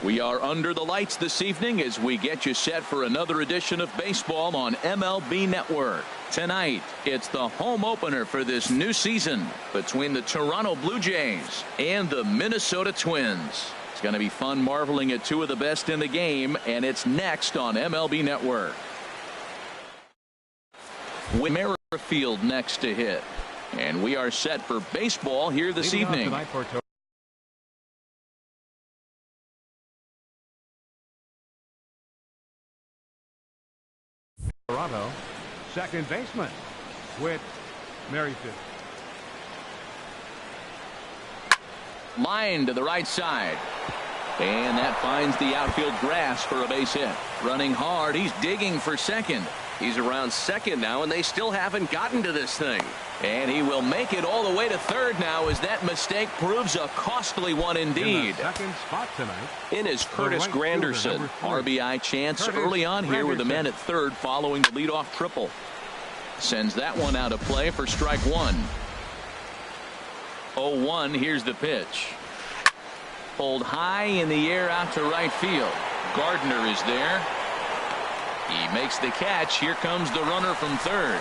We are under the lights this evening as we get you set for another edition of baseball on MLB Network. Tonight, it's the home opener for this new season between the Toronto Blue Jays and the Minnesota Twins. It's going to be fun marveling at two of the best in the game, and it's next on MLB Network. With Merrifield next to hit, and we are set for baseball here this evening. Toronto, second baseman, with Merrifield. Line to the right side. And that finds the outfield grass for a base hit. Running hard. He's digging for second. He's around second now, and they still haven't gotten to this thing. And he will make it all the way to third now as that mistake proves a costly one indeed. In the second spot tonight, in is Curtis Granderson. RBI chance early on here with a man at third following the leadoff triple. Sends that one out of play for strike one. 0-1. Here's the pitch. Pulled high in the air out to right field. Gardner is there. He makes the catch. Here comes the runner from third.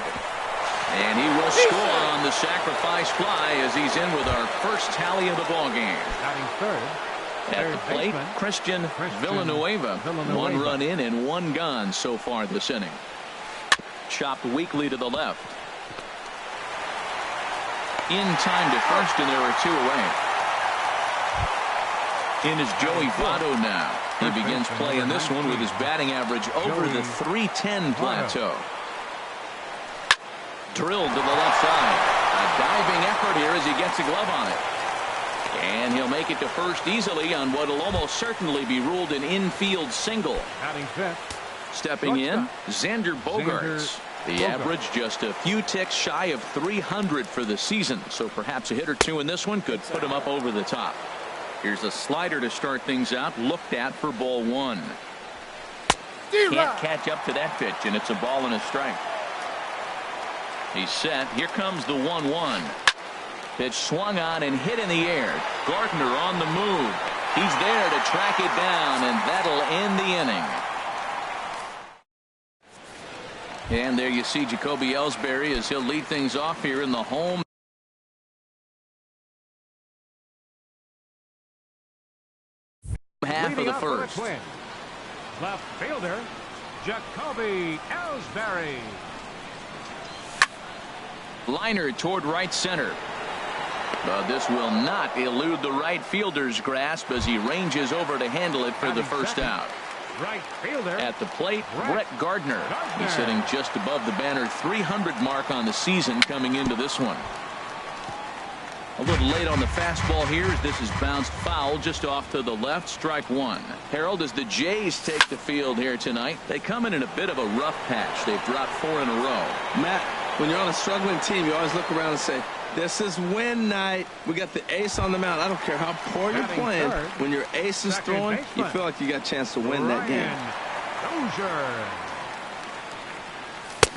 And he will score on the sacrifice fly as he's in with our first tally of the ballgame. At the plate, Christian Villanueva. 1 run in and 1 gone so far this inning. Chopped weakly to the left. In time to first, and there are 2 away. In is Joey Votto now. He begins playing this one with his batting average over the .310 plateau. Drilled to the left side. A diving effort here as he gets a glove on it. And he'll make it to first easily on what will almost certainly be ruled an infield single. Stepping in, Xander Bogaerts. The average just a few ticks shy of 300 for the season. So perhaps a hit or two in this one could put him up over the top. Here's a slider to start things out. Looked at for ball 1. Can't catch up to that pitch, and it's a ball and a strike. He's set. Here comes the 1-1. Pitch swung on and hit in the air. Gardner on the move. He's there to track it down, and that'll end the inning. And there you see Jacoby Ellsbury as he'll lead things off here in the home half of the first. Left fielder Jacoby Ellsbury. Liner toward right center. But this will not elude the right fielder's grasp as he ranges over to handle it for the first out. Right fielder at the plate, Brett Gardner. He's sitting just above the banner 300 mark on the season coming into this one. A little late on the fastball here as this is bounced foul just off to the left. Strike one. Harold, as the Jays take the field here tonight, they come in a bit of a rough patch. They've dropped 4 in a row. Matt, when you're on a struggling team, you always look around and say, this is win night. We got the ace on the mound. I don't care how poor you're playing. When your ace is throwing, you feel like you got a chance to win that game.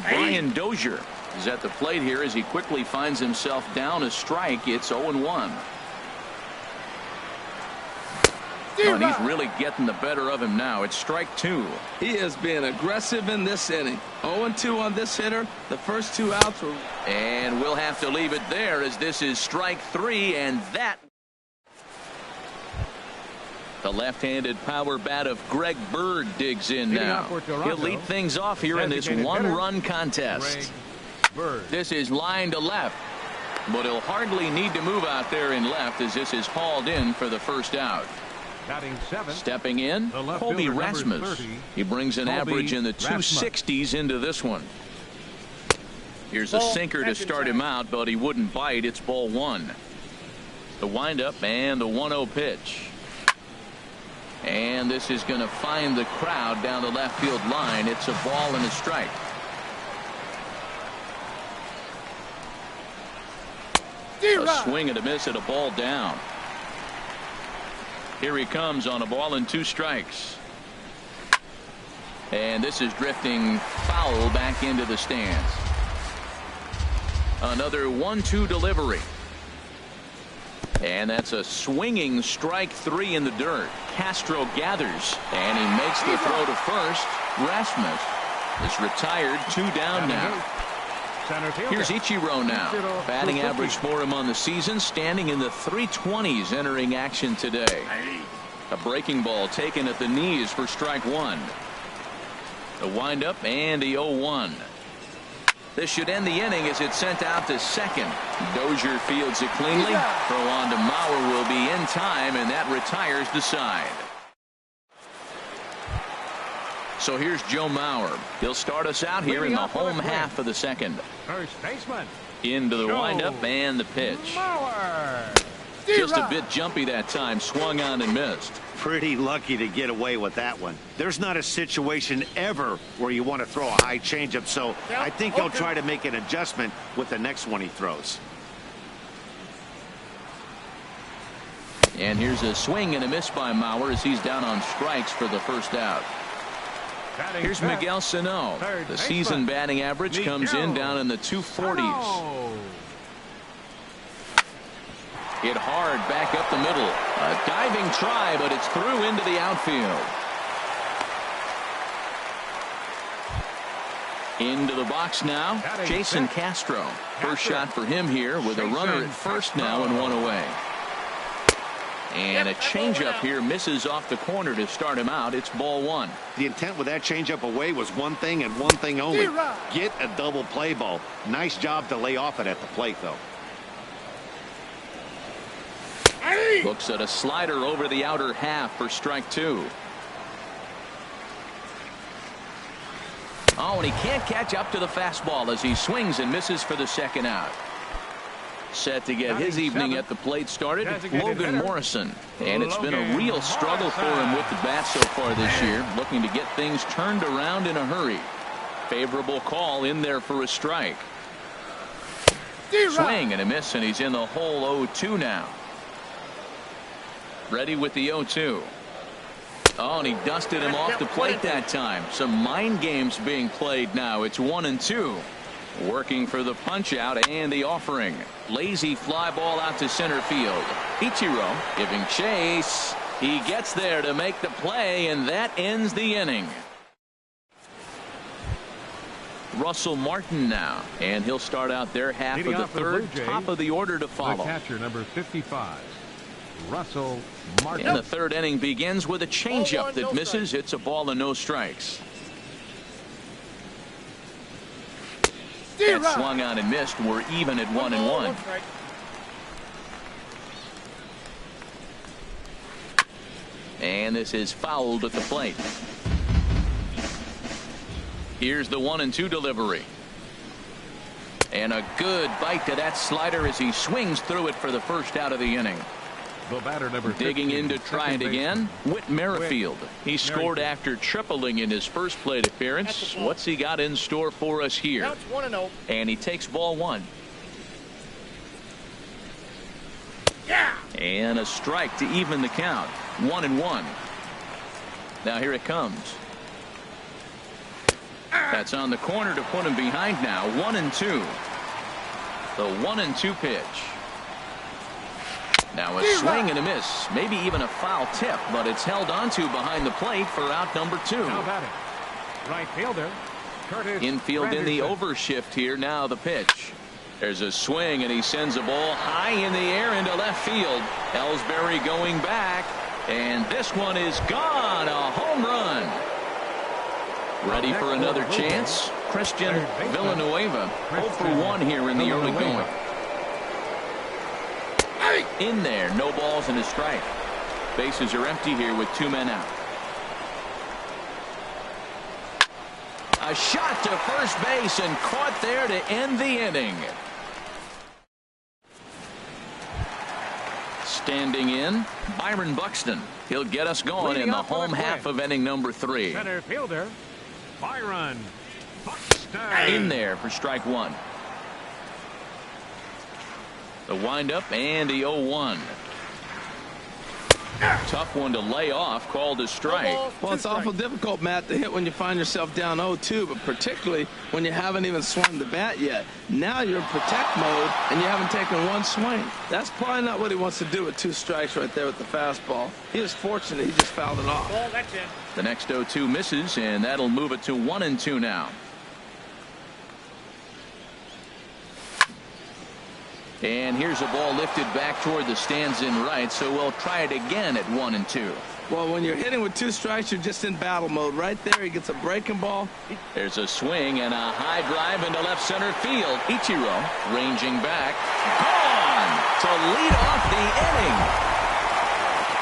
Brian Dozier is at the plate here as he quickly finds himself down a strike. It's 0-1. And he's really getting the better of him now. It's strike 2. He is being aggressive in this inning. 0-2 on this hitter. The first 2 outs were. And we'll have to leave it there as this is strike 3, and that. The left-handed power bat of Greg Bird digs in now. He'll lead things off here in this 1-run contest. This is line to left, but he'll hardly need to move out there in left as this is hauled in for the first out. Stepping in, Colby Rasmus. He brings an average in the 260s into this one. Here's a sinker to start him out, but he wouldn't bite. It's ball 1. The windup and the 1-0 pitch. And this is going to find the crowd down the left field line. It's a ball and a strike. A swing and a miss at a ball down. Here he comes on a ball and 2 strikes. And this is drifting foul back into the stands. Another 1-2 delivery. And that's a swinging strike 3 in the dirt. Castro gathers, and he makes the throw to first. Rasmus is retired, 2 down now. Here's Ichiro now. Batting average for him on the season, standing in the 320s entering action today. A breaking ball taken at the knees for strike 1. The windup and the 0-1. This should end the inning as it's sent out to second. Dozier fields it cleanly. Throw on to Mauer will be in time, and that retires the side. So here's Joe Mauer. He'll start us out here in the home half of the second. First baseman. Into the windup and the pitch. Just a bit jumpy that time. Swung on and missed. Pretty lucky to get away with that one. There's not a situation ever where you want to throw a high changeup, so I think he'll try to make an adjustment with the next one he throws. And here's a swing and a miss by Mauer as he's down on strikes for the first out. Here's Miguel Sano. The season batting average comes in down in the 240s. Hit hard back up the middle. A diving try, but it's through into the outfield. Into the box now, Jason Castro. First shot for him here with a runner at first now and 1 away. And a changeup here misses off the corner to start him out. It's ball 1. The intent with that changeup away was one thing and one thing only. Get a double play ball. Nice job to lay off it at the plate, though. Looks at a slider over the outer half for strike 2. Oh, and he can't catch up to the fastball as he swings and misses for the second out. Set to get his evening at the plate started, Logan Morrison. And it's been a real struggle for him with the bat so far this year, looking to get things turned around in a hurry. Favorable call in there for a strike. Swing and a miss, and he's in the hole 0-2 now. Ready with the 0-2. Oh, and he dusted him off the plate that time. Some mind games being played now. It's 1-2. Working for the punch out and the offering. Lazy fly ball out to center field. Ichiro giving chase. He gets there to make the play, and that ends the inning. Russell Martin now, and he'll start out their half of the third. Top of the order to follow. The catcher, number 55. Russell Martin. And the third inning begins with a changeup that misses. It's a ball and no strikes. That swung on and missed. We're even at 1-1. And this is fouled at the plate. Here's the 1-2 delivery. And a good bite to that slider as he swings through it for the first out of the inning. The batter, number 15, digging in to try it again, Whit Merrifield. He scored after tripling in his first plate appearance. What's he got in store for us here? Now it's 1-0. And he takes ball 1. Yeah. And a strike to even the count. 1-1. Now here it comes. That's on the corner to put him behind now. 1-2. The 1-2 pitch. Now a swing and a miss, maybe even a foul tip, but it's held onto behind the plate for out number 2. Now batting, right fielder, Curtis Infield in the Anderson. overshift here. Now the pitch. There's a swing, and he sends a ball high in the air into left field. Ellsbury going back, and this one is gone. A home run. Ready for another chance? Christian Villanueva, 0 for 1 here in the early going. In there, no balls and a strike. Bases are empty here with 2 men out. A shot to first base and caught there to end the inning. Standing in, Byron Buxton. He'll get us going in the home half of inning number 3. Center fielder, Byron Buxton. In there for strike 1. The windup and the 0-1. Tough one to lay off, called a strike. Well, it's awful difficult, Matt, to hit when you find yourself down 0-2, but particularly when you haven't even swung the bat yet. Now you're in protect mode, and you haven't taken one swing. That's probably not what he wants to do with 2 strikes right there with the fastball. He was fortunate he just fouled it off. Ball, that's in. The next 0-2 misses, and that'll move it to 1-2 now. And here's a ball lifted back toward the stands in right, so we'll try it again at 1-2. Well, when you're hitting with 2 strikes, you're just in battle mode. Right there, he gets a breaking ball. There's a swing and a high drive into left center field. Ichiro ranging back. Gone to lead off the inning.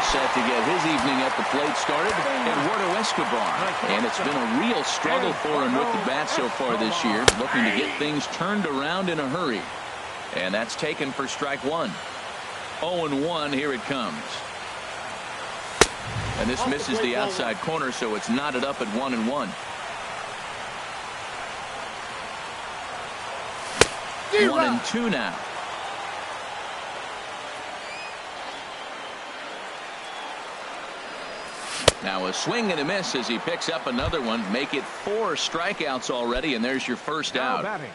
Set to get his evening at the plate started, Eduardo Escobar. And it's been a real struggle for him with the bat so far this year, looking to get things turned around in a hurry. And that's taken for strike 1. 0-1, here it comes. And this misses the outside corner, so it's knotted up at 1-1. 1-2 now. Now a swing and a miss as he picks up another one. Make it 4 strikeouts already, and there's your first out. Batting.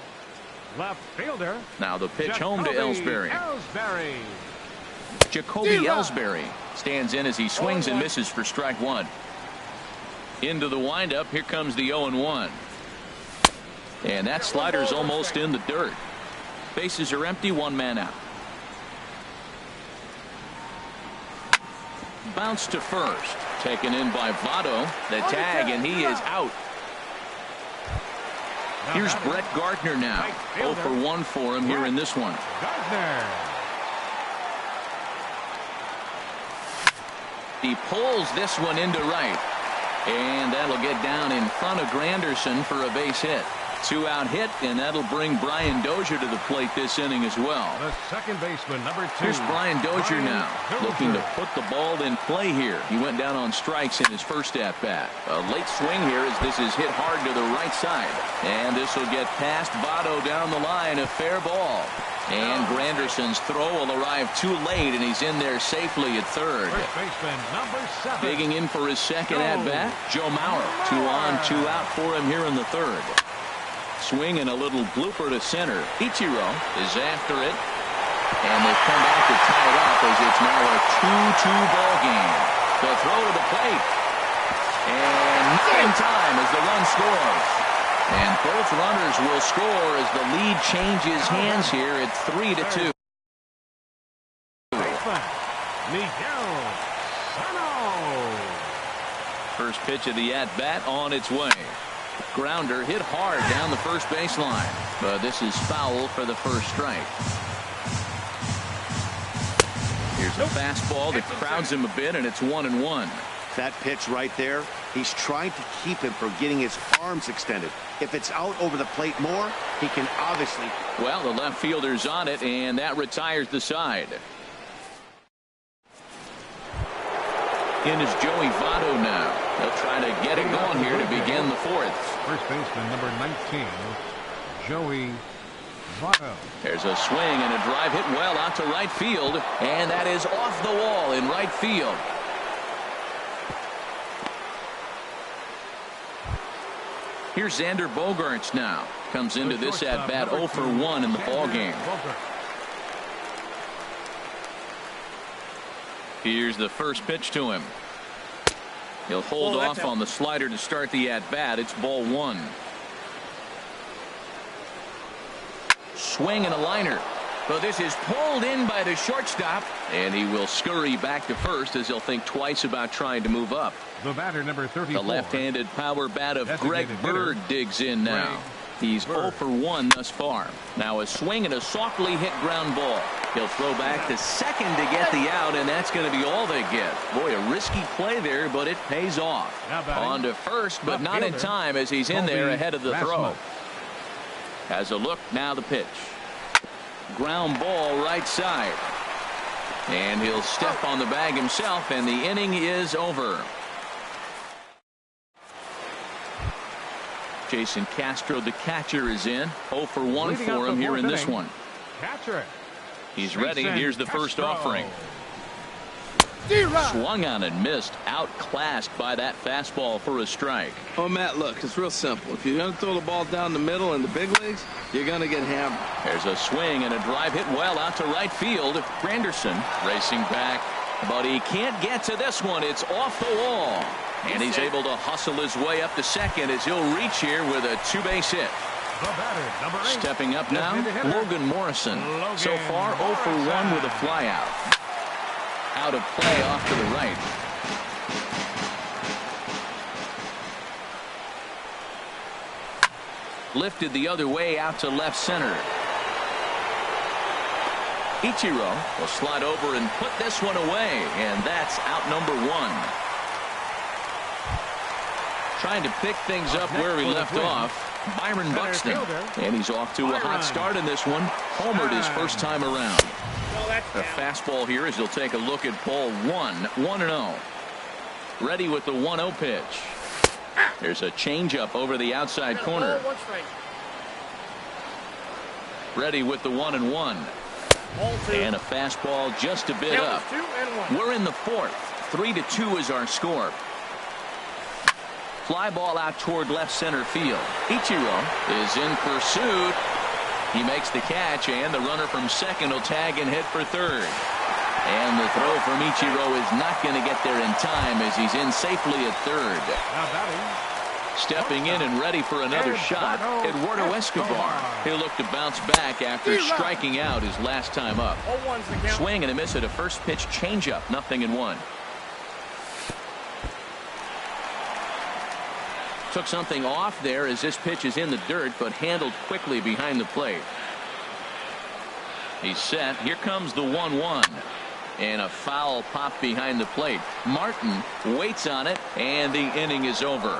Left fielder. Now the pitch home to Ellsbury. Jacoby Ellsbury stands in as he swings and misses for strike 1. Into the windup. Here comes the 0-1. And that slider's almost in the dirt. Bases are empty. 1 man out. Bounce to first. Taken in by Votto. The tag, and he is out. Here's Brett Gardner now. 0 for 1 for him here in this one. He pulls this one into right. And that'll get down in front of Granderson for a base hit. 2-out hit, and that'll bring Brian Dozier to the plate this inning as well. The second baseman, number 2. Here's Brian Dozier now, looking to put the ball in play here. He went down on strikes in his first at-bat. A late swing here as this is hit hard to the right side. And this will get past Votto down the line, a fair ball. And Granderson's throw will arrive too late, and he's in there safely at third. First baseman, number 7. Digging in for his second at-bat, Joe Mauer. 2 on, 2 out for him here in the third. Swing and a little blooper to center. Ichiro is after it. And they've come back to tie it up as it's now a 2-2 ball game. The throw to the plate. And not in time as the run scores. And both runners will score as the lead changes hands here at 3-2. First pitch of the at-bat on its way. Grounder hit hard down the first baseline, but this is foul for the first strike. Here's a fastball that crowds him a bit, and it's 1-1. That pitch right there, he's trying to keep him from getting his arms extended. If it's out over the plate more, he can obviously. Well, the left fielder's on it, and that retires the side. In is Joey Votto now. They'll try to get it going here to begin the fourth. First baseman, number 19, Joey Votto. There's a swing and a drive hit well out to right field, and that is off the wall in right field. Here's Xander Bogaerts now. Comes into this at-bat 0 for 1 in the ballgame. Here's the first pitch to him. He'll hold off on the slider to start the at-bat. It's ball 1. Swing and a liner. But this is pulled in by the shortstop, and he will scurry back to first as he'll think twice about trying to move up. The batter, number 34. The left-handed power bat of Greg Bird digs in now. He's 0 for 1 thus far. Now a swing and a softly hit ground ball. He'll throw back to second to get the out, and that's going to be all they get. Boy, a risky play there, but it pays off. On to first, but not in time as he's in there ahead of the throw. Has a look, now the pitch. Ground ball right side. And he'll step on the bag himself, and the inning is over. Jason Castro, the catcher, is in. 0 for 1 for him here in this one. Catcher. He's ready. Here's the first offering. Swung on and missed. Outclassed by that fastball for a strike. Oh, Matt, look, it's real simple. If you're going to throw the ball down the middle in the big leagues, you're going to get hammered. There's a swing and a drive hit well out to right field. Granderson racing back, but he can't get to this one. It's off the wall. And he's able to hustle his way up to second as he'll reach here with a two-base hit. Stepping up now, Logan Morrison. So far, 0 for 1 with a flyout. Out of play off to the right. Lifted the other way out to left center. Ichiro will slide over and put this one away, and that's out number 1. Trying to pick things up where he left off. Byron Buxton, and he's off to a hot start in this one. Homered his first time around. A fastball here as he'll take a look at ball 1, 1-0. Ready with the 1-0 pitch. There's a changeup over the outside corner. Ready with the 1-1. And a fastball just a bit up. We're in the 4th. 3-2 is our score. Fly ball out toward left center field. Ichiro is in pursuit. He makes the catch, and the runner from second will tag and hit for third. And the throw from Ichiro is not going to get there in time as he's in safely at third. Stepping in and ready for another shot, Eduardo Escobar. He'll look to bounce back after striking out his last time up. Swing and a miss at a first pitch changeup, 0-1. Took something off there as this pitch is in the dirt, but handled quickly behind the plate. He's set. Here comes the 1-1. And a foul pop behind the plate. Martin waits on it, and the inning is over.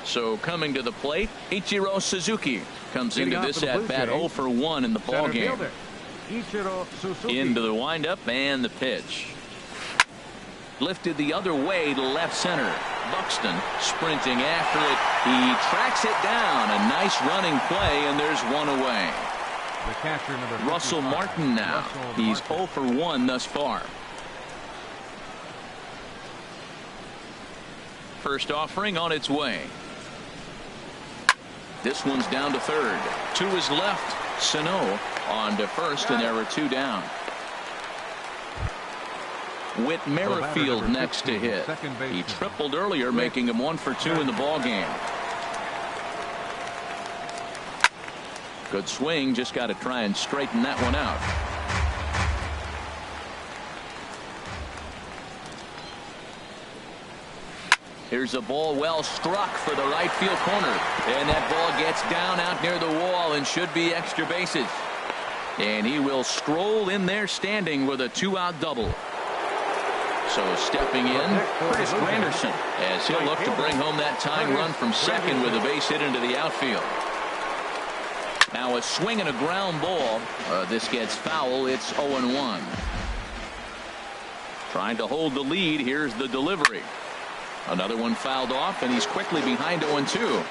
So coming to the plate, Ichiro Suzuki comes into this at-bat 0 for 1 in the ballgame. Into the windup and the pitch. Lifted the other way to left center. Buxton sprinting after it. He tracks it down. A nice running play, and there's one away. The catcher, number Russell Martin now. He's 0 for 1 thus far. First offering on its way. This one's down to third. 2 is left. Sano on to first, and there are 2 down. Whit Merrifield next to hit. He tripled earlier, making him 1 for 2 in the ball game. Good swing, just got to try and straighten that one out. Here's a ball well struck for the right field corner, and that ball gets down out near the wall and should be extra bases. And he will stroll in there standing with a 2-out double. So stepping in, Curtis Granderson, as he'll look to bring home that tying run from second with a base hit into the outfield. Now a swing and a ground ball. This gets foul. It's 0-1. Trying to hold the lead. Here's the delivery. Another one fouled off, and he's quickly behind 0-2.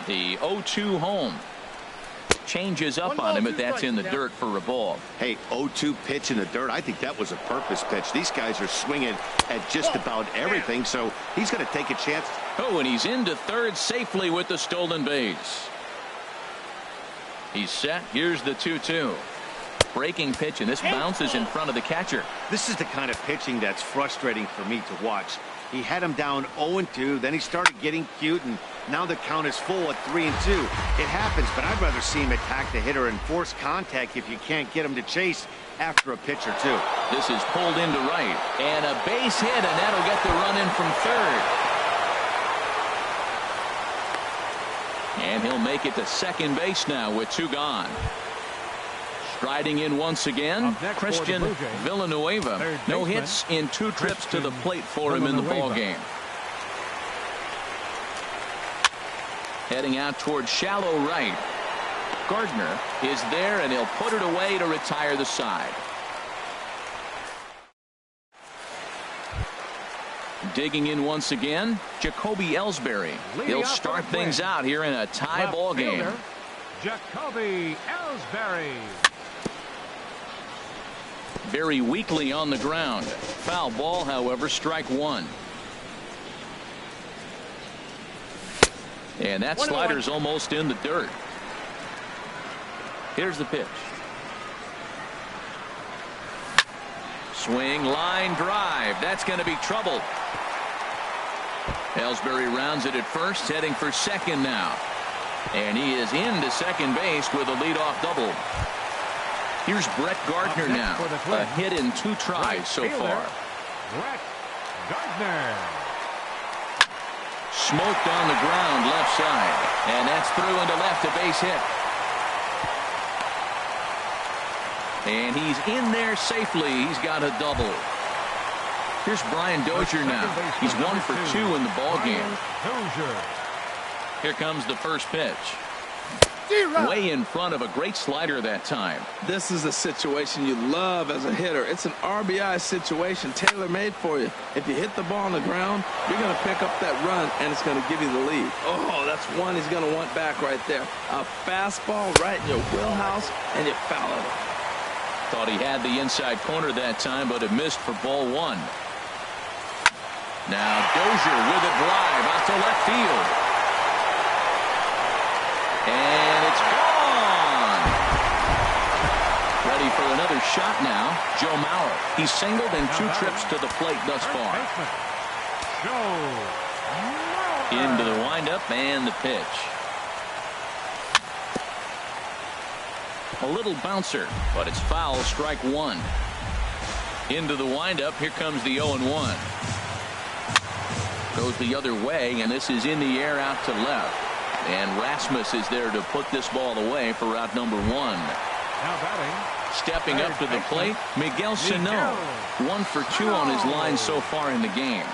The 0-2 home. Changes up on him, but that's in the dirt for a ball. Hey, 0-2 pitch in the dirt. I think that was a purpose pitch. These guys are swinging at just about everything, so he's going to take a chance. Oh, and he's into third safely with the stolen base. He's set. Here's the 2-2. Breaking pitch, and this bounces in front of the catcher. This is the kind of pitching that's frustrating for me to watch. He had him down 0-2, then he started getting cute, and now the count is full at 3-2. It happens, but I'd rather see him attack the hitter and force contact if you can't get him to chase after a pitch or two. This is pulled into right, and a base hit, and that'll get the run in from third. And he'll make it to second base now with 2 gone. Striding in once again, Christian Villanueva. No hits in 2 trips to the plate for him in the ball game. Heading out toward shallow right. Gardner is there, and he'll put it away to retire the side. Digging in once again, Jacoby Ellsbury. He'll start things out here in a tie ball game. Jacoby Ellsbury. Very weakly on the ground. Foul ball, however, strike one. And that slider's almost in the dirt. Here's the pitch. Swing, line drive. That's going to be trouble. Ellsbury rounds it at first, heading for second now. And he is into second base with a leadoff double. Here's Brett Gardner now. A hit in 2 tries so far. Brett Gardner. Smoked on the ground left side. And that's through into left, a base hit. And he's in there safely. He's got a double. Here's Brian Dozier now. He's 1 for 2 in the ballgame. Here comes the first pitch. Way in front of a great slider that time. This is a situation you love as a hitter. It's an RBI situation tailor-made for you. If you hit the ball on the ground, you're going to pick up that run, and it's going to give you the lead. Oh, that's one he's going to want back right there. A fastball right in your wheelhouse, and you foul it. Thought he had the inside corner that time, but it missed for ball 1. Now Dozier with a drive out to left field. And it's gone. Ready for another shot now. Joe Mauer. He's singled in 2 trips to the plate thus far. Into the windup and the pitch. A little bouncer, but it's foul, strike 1. Into the windup. Here comes the 0-1. Goes the other way, and this is in the air out to left. And Rasmus is there to put this ball away for out number 1. Now batting. Stepping up to the plate, Miguel Sano. 1 for 2 on his line so far in the game.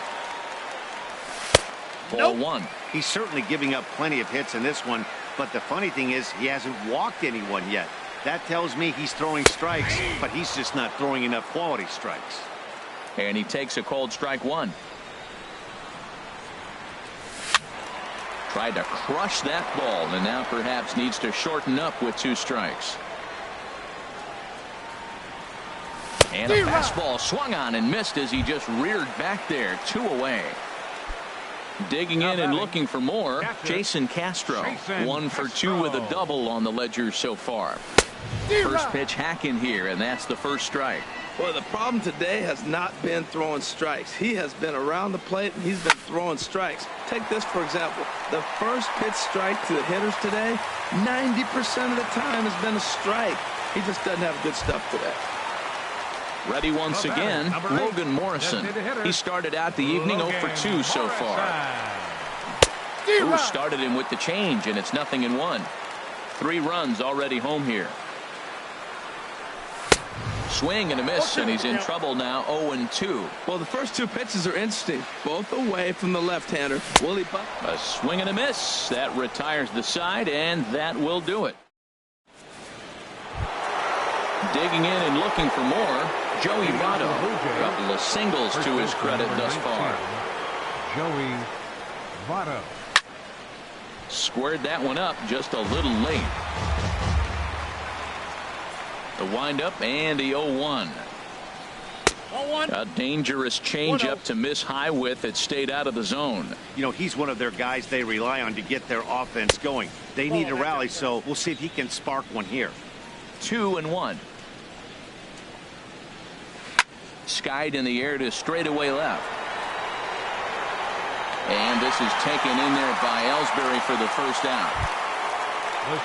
Ball 1. He's certainly giving up plenty of hits in this one, but the funny thing is he hasn't walked anyone yet. That tells me he's throwing strikes, but he's just not throwing enough quality strikes. And he takes a cold strike 1. Tried to crush that ball, and now perhaps needs to shorten up with 2 strikes. And a fastball swung on and missed as he just reared back there. 2 away. Digging in and looking for more, Jason Castro. 1 for 2 with a double on the ledger so far. First pitch hacking here, and that's the first strike. Well, the problem today has not been throwing strikes. He has been around the plate, and he's been throwing strikes. Take this, for example. The first pitch strike to the hitters today, 90% of the time has been a strike. He just doesn't have good stuff today. Ready once again, Logan Morrison. He started out the evening 0 for 2 so far. Who started him with the change, and it's 0-1. 3 runs already home here. Swing and a miss, and he's in trouble now. 0-2. Well, the first 2 pitches are interesting, both away from the left-hander. Willie Buck. A swing and a miss. That retires the side, and that will do it. Digging in and looking for more, Joey Votto. A couple of singles to his credit thus far. Joey Votto. Squared that one up just a little late. The windup and the 0-1. A dangerous changeup to miss high with. It stayed out of the zone. You know, he's one of their guys they rely on to get their offense going. They need a rally, so we'll see if he can spark one here. 2-1. Skied in the air to straightaway left. And this is taken in there by Ellsbury for the first out.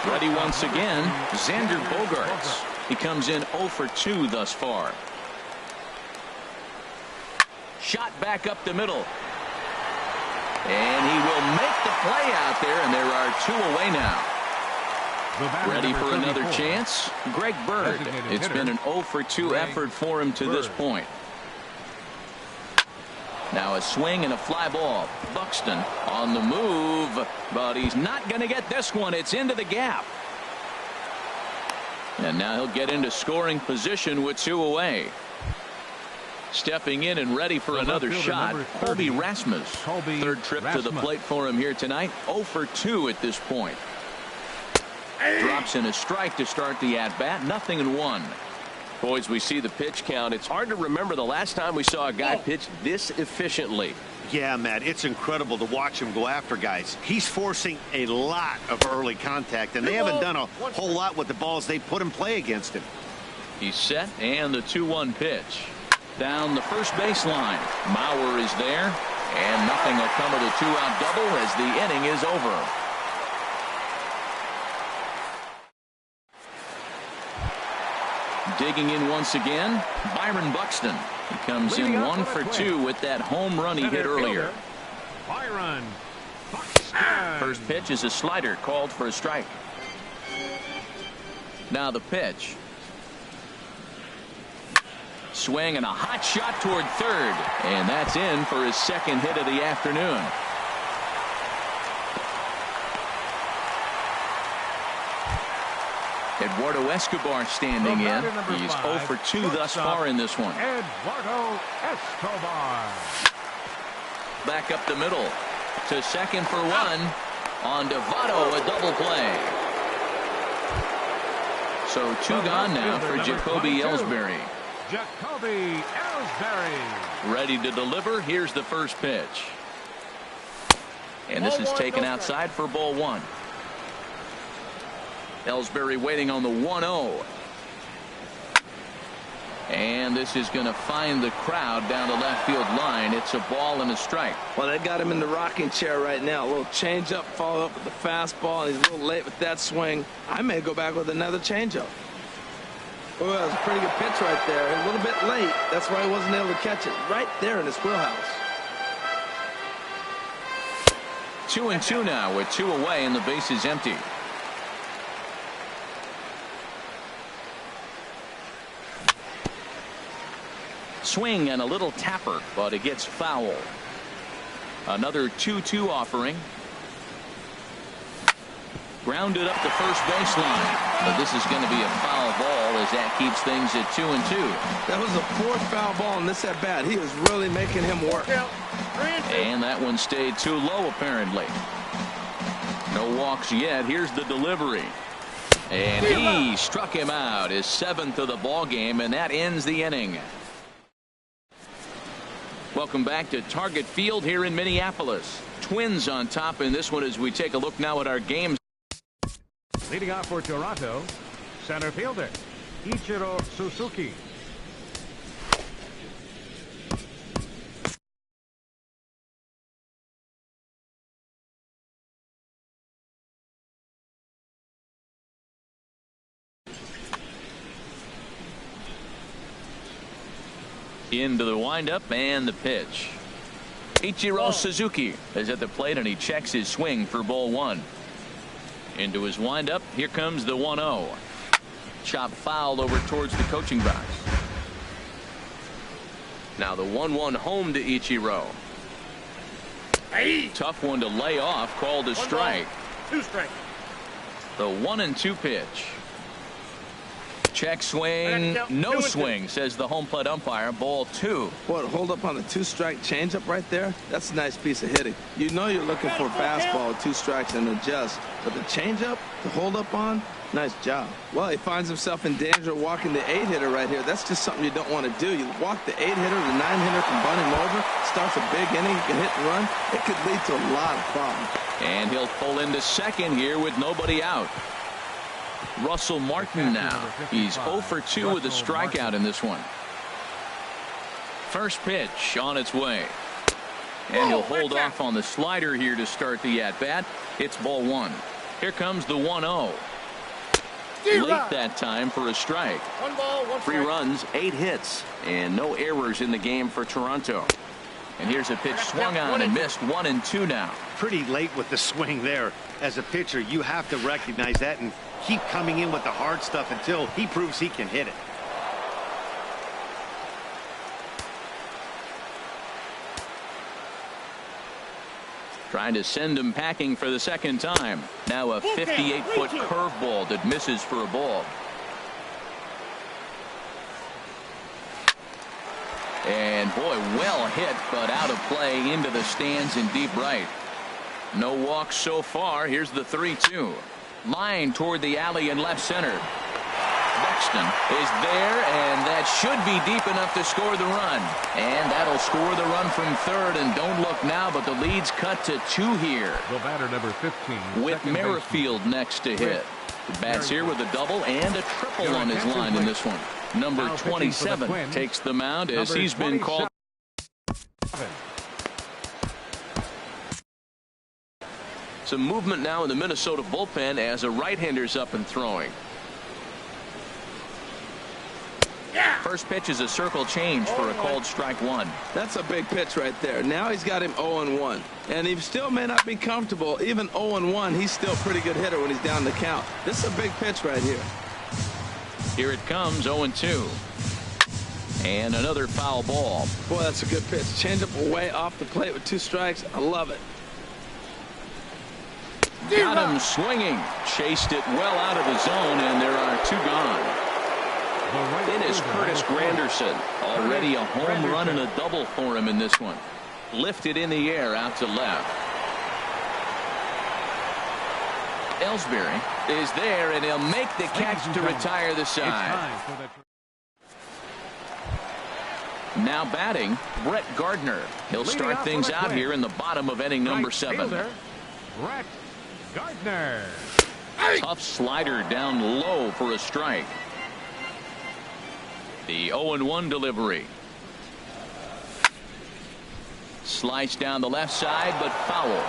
Ready once again, Xander Bogaerts. He comes in 0 for 2 thus far. Shot back up the middle. And he will make the play out there, and there are 2 away now. Ready for another chance? Greg Bird. It's been an 0 for 2 effort for him to this point. Now a swing and a fly ball. Buxton on the move, but he's not going to get this one. It's into the gap. And now he'll get into scoring position with 2 away. Stepping in and ready for another shot, Colby Rasmus. Third trip to the plate for him here tonight. 0 for 2 at this point. Drops in a strike to start the at-bat. 0-1. Boys, we see the pitch count. It's hard to remember the last time we saw a guy pitch this efficiently. Yeah, Matt, it's incredible to watch him go after guys. He's forcing a lot of early contact, and they haven't done a whole lot with the balls they put in play against him. He's set, and the 2-1 pitch. Down the first baseline. Mauer is there, and nothing will come of the 2-out double as the inning is over. Digging in once again, Byron Buxton. He comes in 1 for 2 with that home run he hit earlier. Byron Buxton. First pitch is a slider called for a strike. Now the pitch. Swing and a hot shot toward third, and that's in for his second hit of the afternoon. Eduardo Escobar standing in. He's 0 for 2 thus far in this one. Eduardo Escobar. Back up the middle to second for 1. On Devotto, a double play. So 2 gone now for Jacoby Ellsbury. Jacoby Ellsbury. Ready to deliver. Here's the first pitch. And this is taken outside for ball 1. Ellsbury waiting on the 1-0. And this is going to find the crowd down the left field line. It's a ball and a strike. Well, they got him in the rocking chair right now. A little changeup, follow up with the fastball, and he's a little late with that swing. I may go back with another changeup. Oh, that was a pretty good pitch right there. A little bit late. That's why he wasn't able to catch it right there in his wheelhouse. 2-2 now with 2 away and the base is empty. Swing and a little tapper, but it gets foul. Another 2-2 offering. Grounded up the first baseline, but this is going to be a foul ball as that keeps things at 2-2. That was the 4th foul ball in this at bat. He was really making him work. And that one stayed too low apparently. No walks yet. Here's the delivery. And he struck him out, his 7th of the ball game, and that ends the inning. Welcome back to Target Field here in Minneapolis. Twins on top in this one as we take a look now at our games. Leading off for Toronto, center fielder Ichiro Suzuki. Into the windup and the pitch. Ichiro Suzuki is at the plate and he checks his swing for ball 1. Into his windup. Here comes the 1-0. Chop foul over towards the coaching box. Now the 1-1 home to Ichiro. Tough one to lay off, called a strike. 2 strikes. The 1-2 pitch. Check swing, no swing, says the home plate umpire. Ball 2. What, hold up on the 2-strike changeup right there? That's a nice piece of hitting. You know you're looking for a fastball with 2 strikes and adjust. But the changeup to hold up on, nice job. Well, he finds himself in danger of walking the 8-hitter right here. That's just something you don't want to do. You walk the 8-hitter, the 9-hitter can bunt him over, starts a big inning, you can hit and run. It could lead to a lot of problems. And he'll pull into second here with nobody out. Russell Martin now. He's 0 for 2 with a strikeout in this one. First pitch on its way. And he'll hold off on the slider here to start the at-bat. It's ball 1. Here comes the 1-0. Late that time for a strike. 1 ball, 1 3 strike. runs, 8 hits, and no errors in the game for Toronto. And here's a pitch swung on and missed. 1-2 now. Pretty late with the swing there. As a pitcher, you have to recognize that and keep coming in with the hard stuff until he proves he can hit it. Trying to send him packing for the second time. Now a 58-foot curveball that misses for a ball. And boy, well hit, but out of play into the stands in deep right. No walks so far. Here's the 3-2. Line toward the alley in left center. Buxton is there, and that should be deep enough to score the run. And that'll score the run from third. And don't look now, but the lead's cut to 2 here. The batter, number 15. With Merrifield next to hit. The bats here with a double and a triple on his line in this one. Number 27 takes the mound as he's been called. Some movement now in the Minnesota bullpen as a right-hander's up and throwing. First pitch is a circle change for a called strike 1. That's a big pitch right there. Now he's got him 0-1. And he still may not be comfortable. Even 0-1, he's still a pretty good hitter when he's down the count. This is a big pitch right here. Here it comes, 0-2. And another foul ball. Boy, that's a good pitch. Change up away off the plate with 2 strikes. I love it. Got him swinging. Chased it well out of the zone, and there are 2 gone. It is Curtis Granderson. Already a home run and a double for him in this one. Lifted in the air out to left. Ellsbury is there, and he'll make the catch to retire the side. Now batting, Brett Gardner. He'll start things out here in the bottom of inning number 7. Brett Gardner. Tough slider down low for a strike. The 0-1 delivery. Slice down the left side, but foul.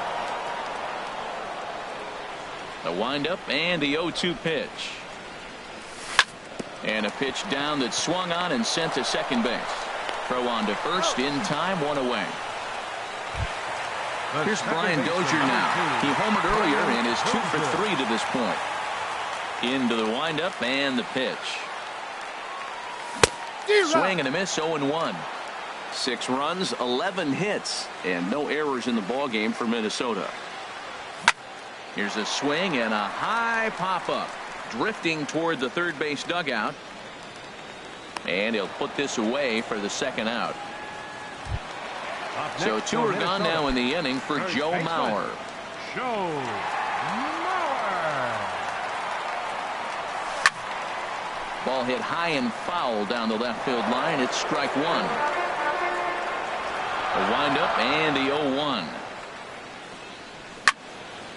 The windup and the 0-2 pitch. And a pitch down that swung on and sent to second base. Throw on to first in time, 1 away. Here's Brian Dozier now. He homered earlier and is 2 for 3 to this point. Into the windup and the pitch. Swing and a miss, 0-1. 6 runs, 11 hits, and no errors in the ballgame for Minnesota. Here's a swing and a high pop-up. Drifting toward the third base dugout. And he'll put this away for the second out. So 2 are gone now in the inning for Joe Mauer. Joe Mauer. Ball hit high and foul down the left field line. It's strike 1. A windup and the 0-1.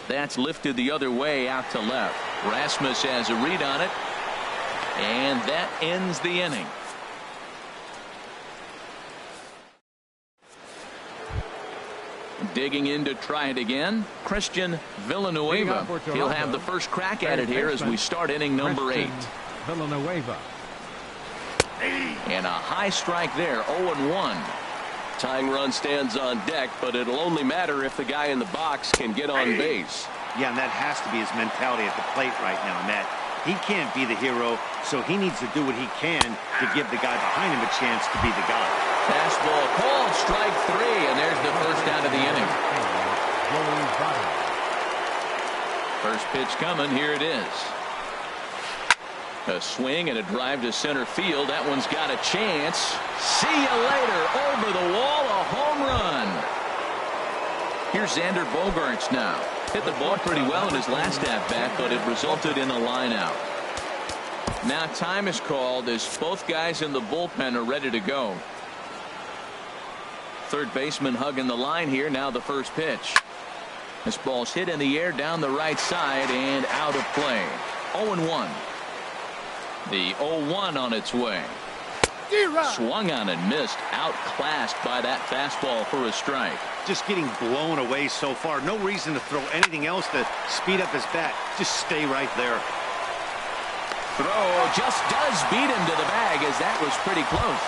That's lifted the other way out to left. Rasmus has a read on it. And that ends the inning. Digging in to try it again, Christian Villanueva. He'll have the first crack at it here as we start inning number 8. Villanueva. And a high strike there, 0-1. Tying run stands on deck, but it'll only matter if the guy in the box can get on base. Yeah, and that has to be his mentality at the plate right now, Matt. He can't be the hero, so he needs to do what he can to give the guy behind him a chance to be the guy. Fastball called, strike 3, and there's the first out of the inning. First pitch coming, here it is. A swing and a drive to center field. That one's got a chance. See you later. Over the wall, a home run. Here's Xander Bogaerts now. Hit the ball pretty well in his last at-bat, but it resulted in a line out. Now time is called as both guys in the bullpen are ready to go. Third baseman hugging the line here. Now the first pitch. This ball's hit in the air down the right side and out of play. 0-1. The 0-1 on its way. Swung on and missed. Outclassed by that fastball for a strike. Just getting blown away so far. No reason to throw anything else to speed up his bat. Just stay right there. Throw just does beat him to the bag as that was pretty close.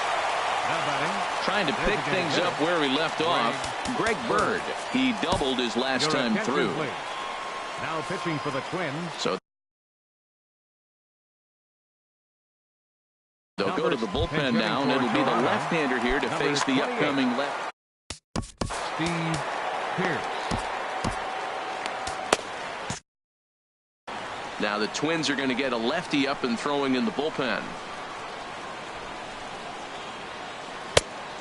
Trying to pick things up where he left off. Greg Bird. He doubled his last time through. Now pitching for the Twins. So they'll go to the bullpen now, and it'll be the left-hander here to face the upcoming left. Steve Pearce. Now the Twins are going to get a lefty up and throwing in the bullpen.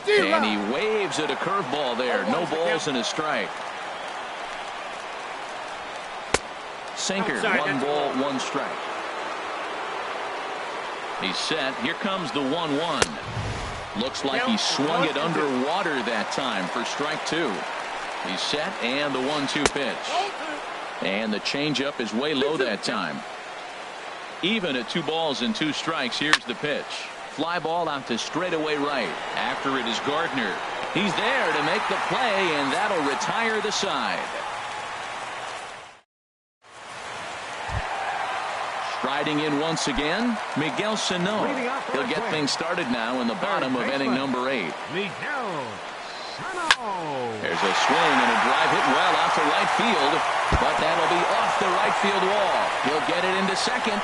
And he waves at a curveball there. No balls and a strike. sinker. 1 ball, 1 strike. He's set. Here comes the 1-1. Looks like he swung it underwater that time for strike 2. He's set, and the 1-2 pitch. And the changeup is way low that time. Even at 2 balls and 2 strikes, here's the pitch. Fly ball out to straightaway right. After it is Gardner. He's there to make the play, and that'll retire the side. Striding in once again, Miguel Sano. He'll get things started now in the bottom of inning number 8. Miguel Sano. There's a swing and a drive hit well out to right field, but that'll be off the right field wall. He'll get it into second.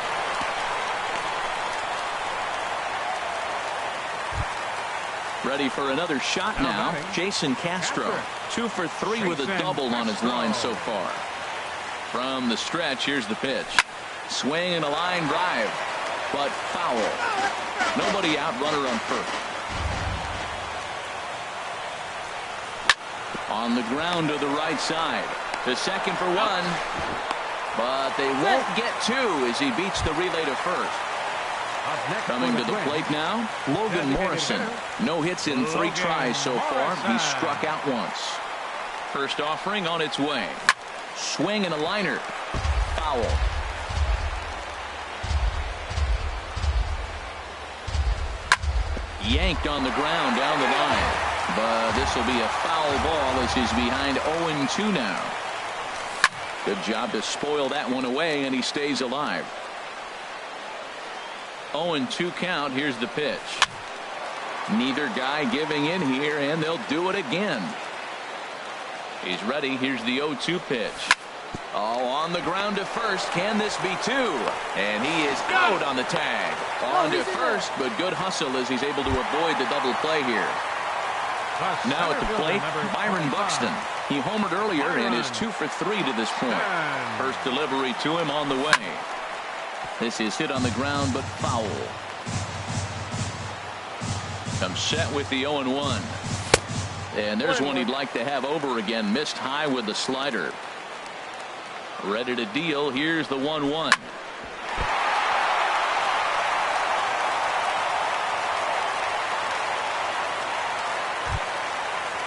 Ready for another shot now. Jason Castro, 2 for 3 with a double on his line so far. From the stretch, here's the pitch. Swing and a line drive, but foul. Nobody out, runner on first. On the ground to the right side. To second for 1. But they won't get 2 as he beats the relay to first. Coming to the plate now, Logan Morrison. No hits in 3 tries so far. He's struck out once. First offering on its way. Swing and a liner. Foul. Yanked on the ground down the line. But this will be a foul ball as he's behind 0-2 now. Good job to spoil that one away, and he stays alive. 0-2 count. Here's the pitch. Neither guy giving in here, and they'll do it again. He's ready. Here's the 0-2 pitch. Oh, on the ground to first. Can this be 2? And he is out on the tag. On to first, but good hustle as he's able to avoid the double play here. Now at the plate, Byron Buxton. He homered earlier and is 2 for 3 to this point. First delivery to him on the way. This is hit on the ground, but foul. Comes set with the 0-1. And there's one he'd like to have over again. Missed high with the slider. Ready to deal. Here's the 1-1.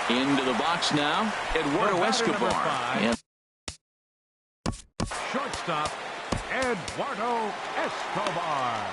Into the box now, Eduardo Escobar. And shortstop, Eduardo Escobar.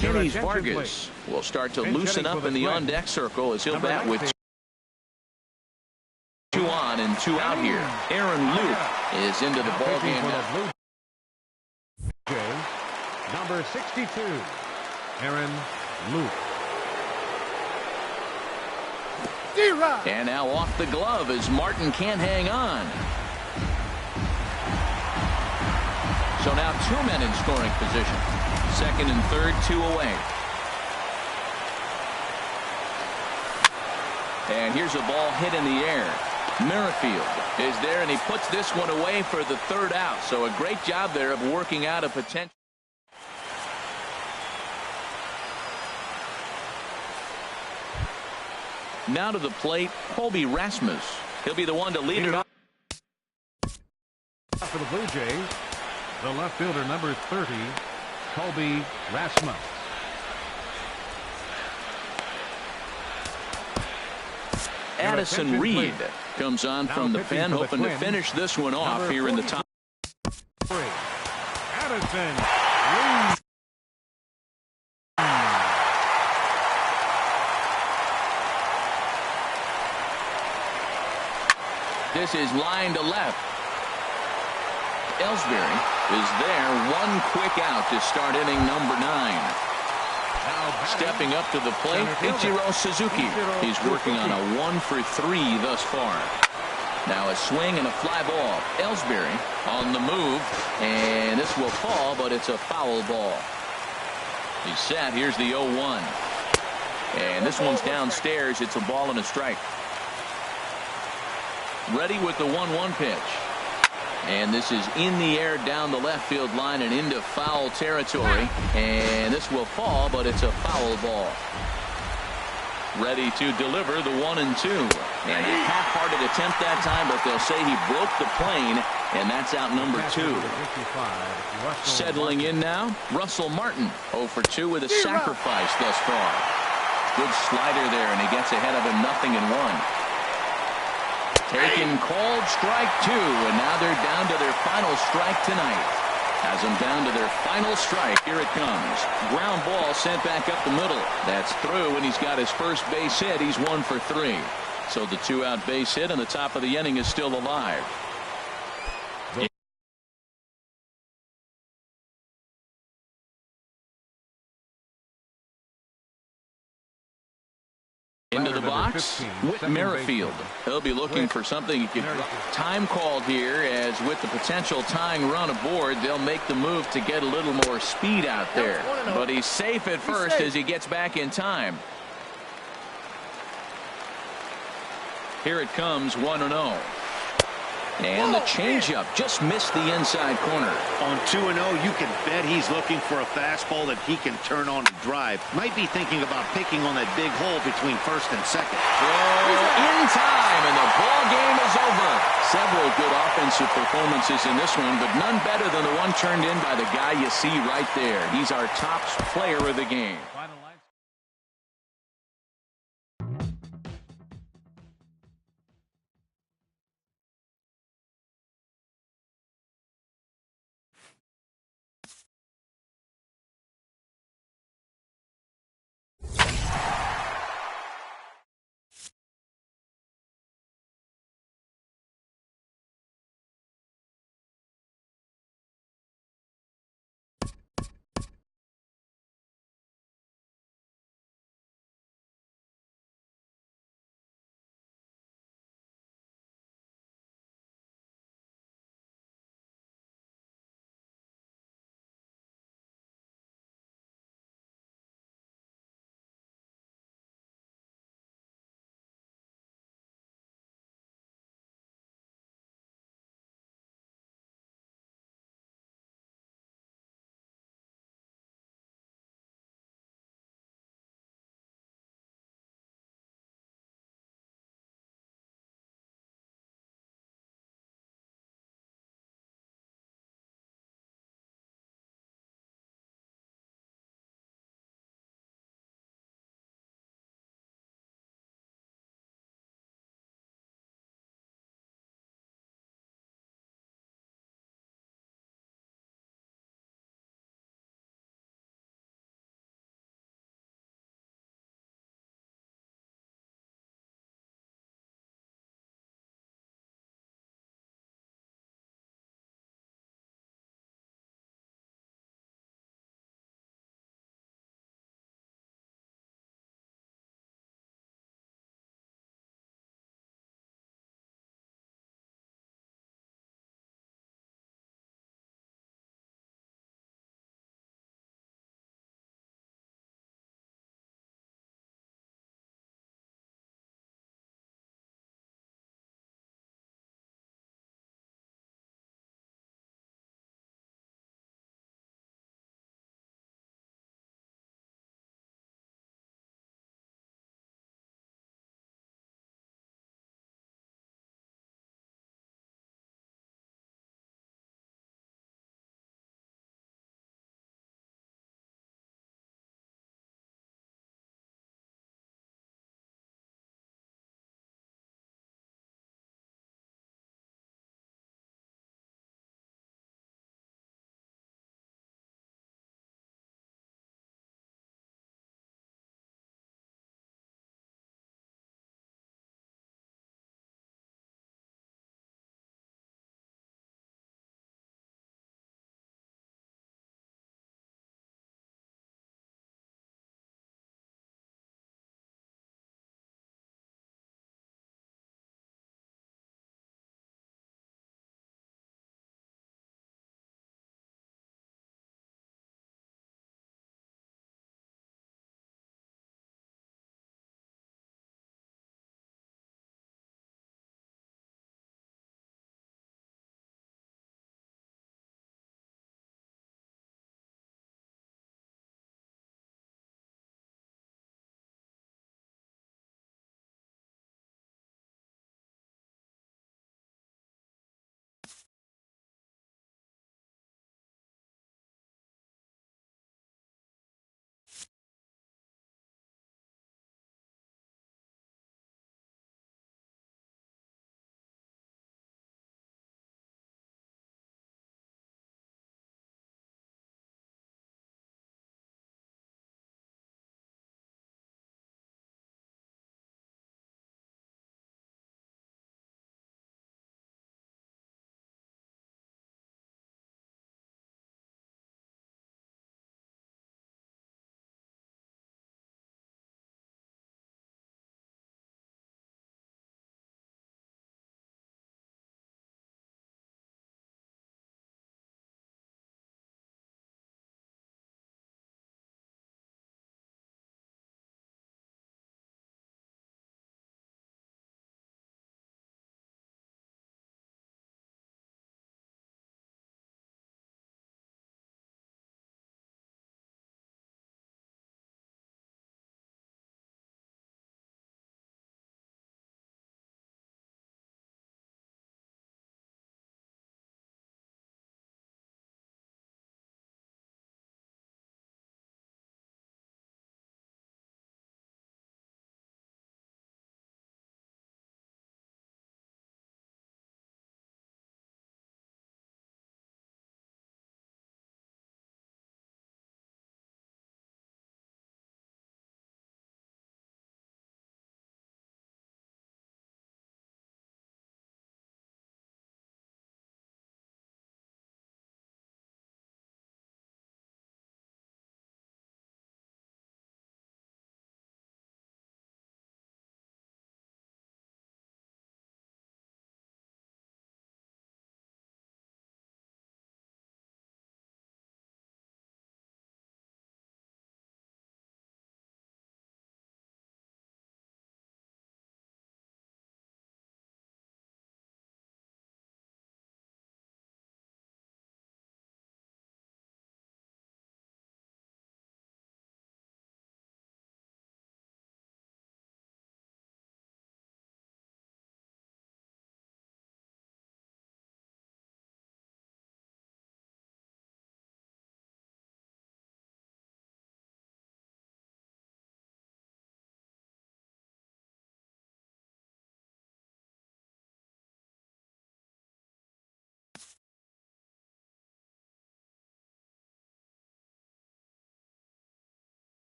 Kenny Vargas will start to loosen up in the on-deck circle as he'll bat with 2 on and 2 out here. Aaron Luke is into the ballgame now. Number 62, Aaron Luke. And now off the glove as Martin can't hang on. So now 2 men in scoring position. Second and third, 2 away. And here's a ball hit in the air. Merrifield is there, and he puts this one away for the 3rd out. So a great job there of working out a potential. Now to the plate, Colby Rasmus. He'll be the one to lead it off. For the Blue Jays, the left fielder, number 30, Colby Rasmus. Addison Reed comes on from the pen, hoping to finish this one off here in the top. Addison Reed. This is line to left. Ellsbury is there. 1 quick out to start inning number 9. Stepping up to the plate, Ichiro Suzuki. He's working on a 1 for 3 thus far. Now a swing and a fly ball. Ellsbury on the move, and this will fall, but it's a foul ball. He's set. Here's the 0-1. And this one's downstairs. It's a ball and a strike. Ready with the 1-1 pitch. And this is in the air down the left field line and into foul territory. And this will fall, but it's a foul ball. Ready to deliver the 1-2. And a half-hearted attempt that time, but they'll say he broke the plane, and that's out number 2. Settling in now, Russell Martin, 0 for 2 with a sacrifice thus far. Good slider there, and he gets ahead of him 0-1. Taken, called, strike 2, and now they're down to their final strike tonight. Has them down to their final strike. Here it comes. Ground ball sent back up the middle. That's through, and he's got his first base hit. He's 1 for 3. So the 2-out base hit on the top of the inning is still alive. Into the box, Whit Merrifield. He'll be looking for something he can time called here, as with the potential tying run aboard, they'll make the move to get a little more speed out there. But he's safe at first as he gets back in time. Here it comes, 1-0. And the changeup just missed the inside corner. On 2-0, you can bet he's looking for a fastball that he can turn on and drive. Might be thinking about picking on that big hole between first and second. Throw in time, and the ball game is over. Several good offensive performances in this one, but none better than the one turned in by the guy you see right there. He's our top player of the game.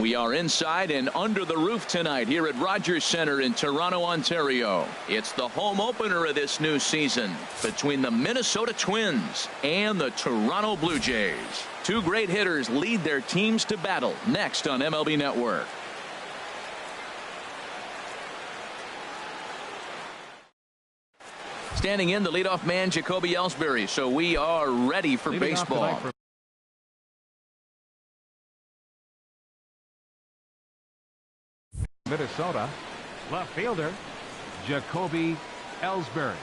We are inside and under the roof tonight here at Rogers Centre in Toronto, Ontario. It's the home opener of this new season between the Minnesota Twins and the Toronto Blue Jays. Two great hitters lead their teams to battle next on MLB Network. Standing in, the leadoff man, Jacoby Ellsbury. So we are ready for baseball. Minnesota, left fielder, Jacoby Ellsbury.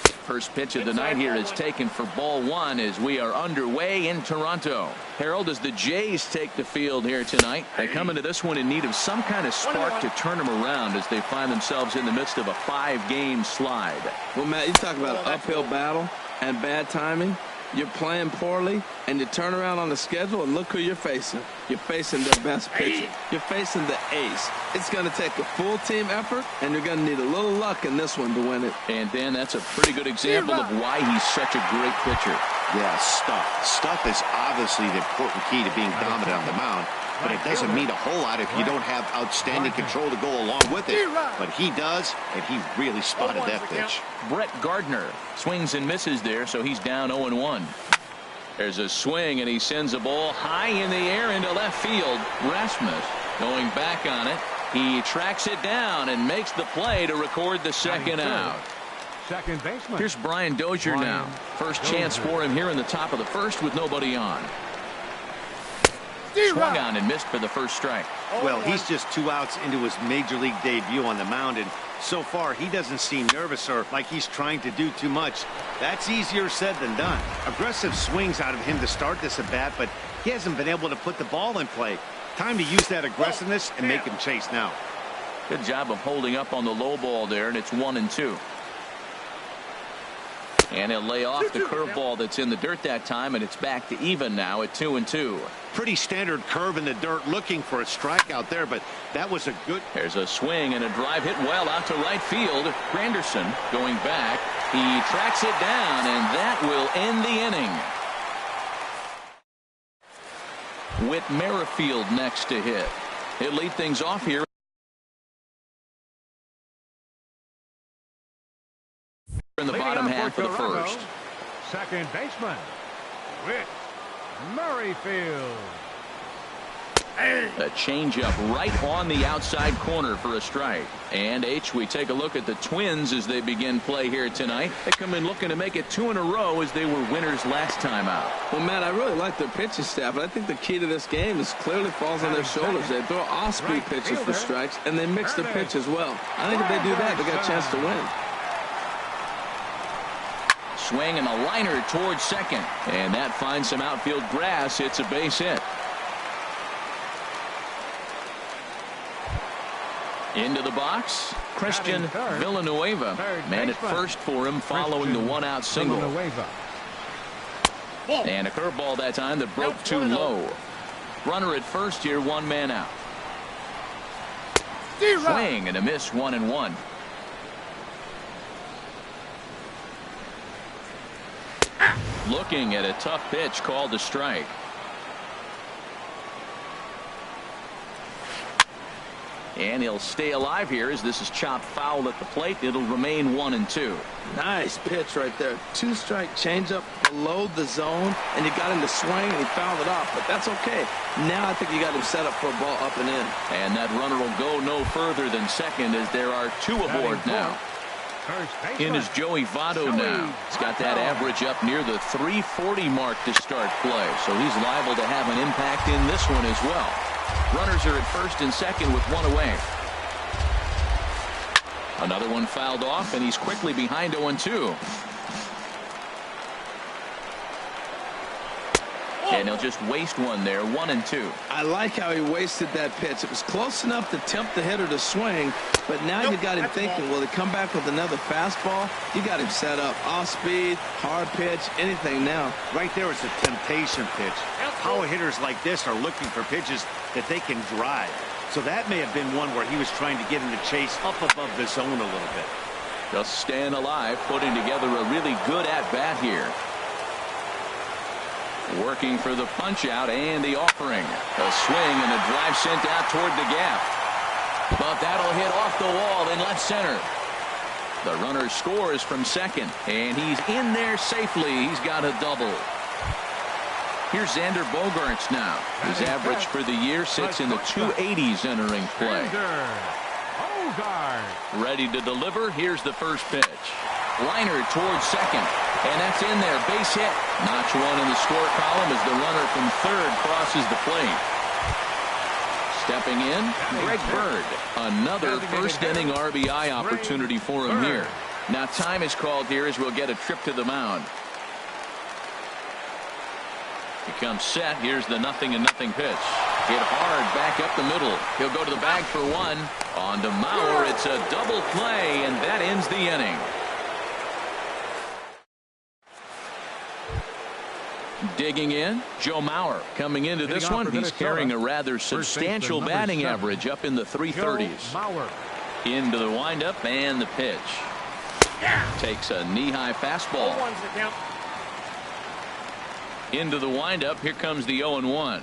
First pitch of the night here is taken for ball one as we are underway in Toronto. Harold, as the Jays take the field here tonight, they come into this one in need of some kind of spark to turn them around as they find themselves in the midst of a 5-game slide. Well, Matt, you talk about an uphill battle and bad timing. You're playing poorly, and you turn around on the schedule, and look who you're facing. You're facing the best pitcher. You're facing the ace. It's going to take a full team effort, and you're going to need a little luck in this one to win it. And, Dan, that's a pretty good example of why he's such a great pitcher. Yeah, stuff. Stuff is obviously the important key to being dominant on the mound, but it doesn't mean a whole lot if you don't have outstanding control to go along with it. But he does, and he really spotted that pitch. Brett Gardner swings and misses there, so he's down 0-1. There's a swing, and he sends a ball high in the air into left field. Rasmus going back on it. He tracks it down and makes the play to record the second out. Second baseman. Here's Brian Dozier now. First chance for him here in the top of the first with nobody on. Swung on and missed for the first strike. Well, he's just 2 outs into his major league debut on the mound, and so far he doesn't seem nervous or like he's trying to do too much. That's easier said than done. Aggressive swings out of him to start this at bat, but he hasn't been able to put the ball in play. Time to use that aggressiveness and make him chase now. Good job of holding up on the low ball there, and it's 1-2. And he'll lay off the curveball that's in the dirt that time, and it's back to even now at 2-2. Pretty standard curve in the dirt, looking for a strikeout there, but that was a good. There's a swing and a drive hit well out to right field. Granderson going back. He tracks it down, and that will end the inning. Whit Merrifield next to hit. He'll lead things off here in the bottom half of the first. Second baseman, Whit Merrifield. A changeup right on the outside corner for a strike. And we take a look at the Twins as they begin play here tonight. They come in looking to make it 2 in a row as they were winners last time out. Well, Matt, I really like their pitching staff, but I think the key to this game is clearly falls on their shoulders. They throw off-speed pitches for strikes, and they mix their pitch as well. I think if they do that, they got a chance to win. Swing and a liner towards second, and that finds some outfield grass. It's a base hit. Into the box, Christian Villanueva. Man at first for him following the 1-out single. And a curveball that time that broke too low. Runner at first here, 1 man out. Swing and a miss, 1-1. Looking at a tough pitch called a strike. And he'll stay alive here as this is chopped foul at the plate. It'll remain 1-2. Nice pitch right there. 2-strike changeup below the zone, and you got him to swing, and he fouled it off. But that's okay. Now I think you got him set up for a ball up and in. And that runner will go no further than second as there are 2 aboard now. In is Joey Votto now. He's got that average up near the 340 mark to start play, so he's liable to have an impact in this one as well. Runners are at first and second with 1 away. Another one fouled off, and he's quickly behind 0-2. And he'll just waste one there, 1-2. I like how he wasted that pitch. It was close enough to tempt the hitter to swing, but now you got him thinking, will he come back with another fastball? You got him set up. Off speed, hard pitch, anything now. Right there is a temptation pitch. Power hitters like this are looking for pitches that they can drive. So that may have been one where he was trying to get in the chase up above the zone a little bit. Just staying alive, putting together a really good at-bat here. Working for the punch out and the offering. A swing and a drive sent out toward the gap. But that'll hit off the wall in left center. The runner scores from second, and he's in there safely. He's got a double. Here's Xander Bogaerts now. His average for the year sits in the 280s entering play. Ready to deliver. Here's the first pitch. Liner towards second, and that's in there. Base hit. Notch one in the score column as the runner from third crosses the plate. Stepping in, Greg Bird. Another first inning RBI opportunity for him here. Now time is called here as we'll get a trip to the mound. He comes set. Here's the 0-0 pitch. Hit hard back up the middle. He'll go to the bag for one. On to Mauer. It's a double play, and that ends the inning. Digging in, Joe Mauer coming into this one. He's carrying a rather substantial batting average up in the 330s. Into the windup and the pitch. Takes a knee-high fastball. Into the windup. Here comes the 0-1.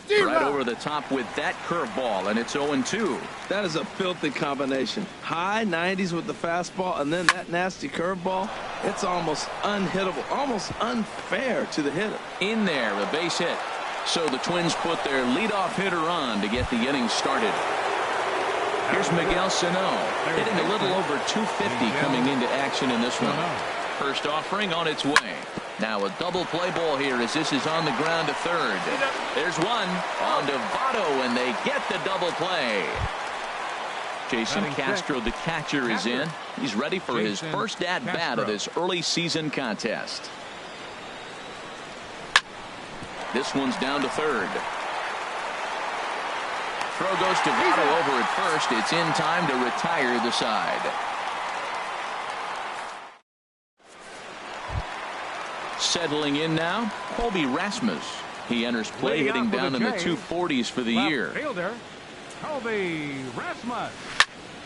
Right over the top with that curveball, and it's 0-2. That is a filthy combination. High 90s with the fastball, and then that nasty curveball. It's almost unhittable, almost unfair to the hitter. In there, a base hit. So the Twins put their leadoff hitter on to get the inning started. Here's Miguel Sano, hitting a little over 250 coming into action in this one. First offering on its way. Now a double play ball here as this is on the ground to third. There's one on to Votto, and they get the double play. Jason Castro, the catcher, is in. He's ready for his first at-bat of this early season contest. This one's down to third. Throw goes to Votto over at first. It's in time to retire the side. Settling in now, Colby Rasmus. He enters play hitting down in the 240s for the year. Colby Rasmus.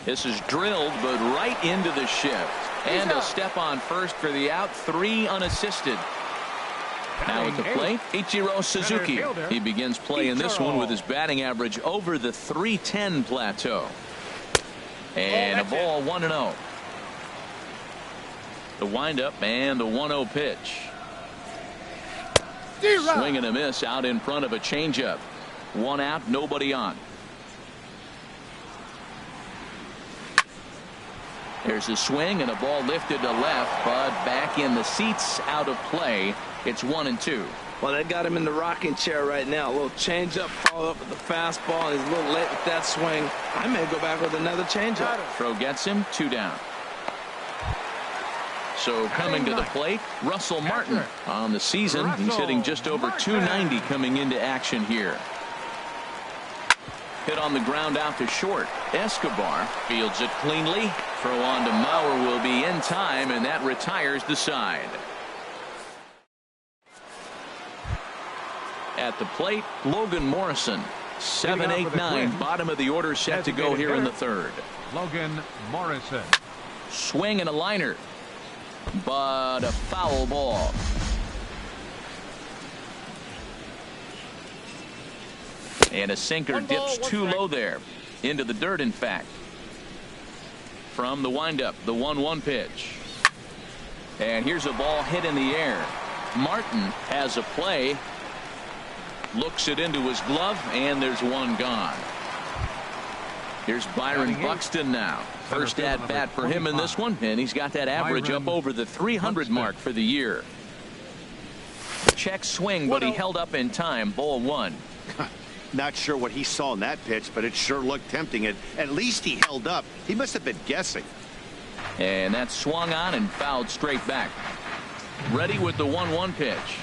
This is drilled, but right into the shift. And a step on first for the out, 3 unassisted. Now at the plate, Ichiro Suzuki. He begins play in this one with his batting average over the 310 plateau. And a ball 1-0. The windup and the 1-0 pitch. Swing and a miss out in front of a changeup. 1 out, nobody on. There's a swing and a ball lifted to left, but back in the seats, out of play. It's 1-2. Well, they got him in the rocking chair right now. A little changeup, followed up with the fastball, and he's a little late with that swing. I may go back with another changeup. Throw gets him, 2 down. So coming to the plate, Russell Martin. On the season, he's hitting just over 290 coming into action here. Hit on the ground out to short. Escobar fields it cleanly. Throw on to Mauer will be in time, and that retires the side. At the plate, Logan Morrison. 7-8-9, bottom of the order set to go here in the third. Logan Morrison. Swing and a liner. But a foul ball. And a sinker dips too low there. Into the dirt, in fact. From the windup, the 1-1 pitch. And here's a ball hit in the air. Martin has a play. Looks it into his glove, and there's one gone. Here's Byron Buxton now. First at bat for him in this one, and he's got that average up over the 300 mark for the year. Check swing, but he held up in time. Ball 1. Not sure what he saw in that pitch, but it sure looked tempting. At least he held up. He must have been guessing. And that swung on and fouled straight back. Ready with the 1-1 pitch.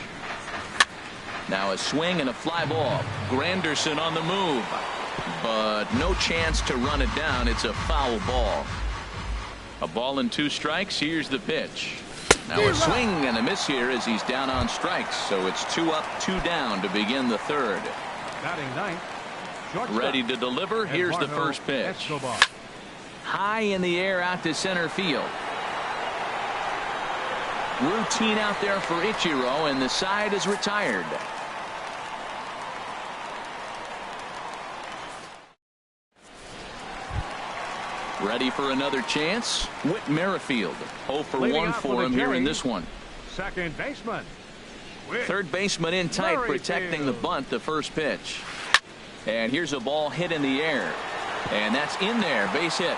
Now a swing and a fly ball. Granderson on the move. But no chance to run it down. It's a foul ball. A ball and 2 strikes. Here's the pitch. Now a swing and a miss here as he's down on strikes. So it's 2 up, 2 down to begin the third. Batting ninth, shortstop. Ready to deliver. Here's the first pitch. Escobar. High in the air out to center field. Routine out there for Ichiro, and the side is retired. Ready for another chance? Whit Merrifield. 0 for 1 for him here in this one. Second baseman. Third baseman in tight, protecting the bunt, the first pitch. And here's a ball hit in the air. And that's in there, base hit.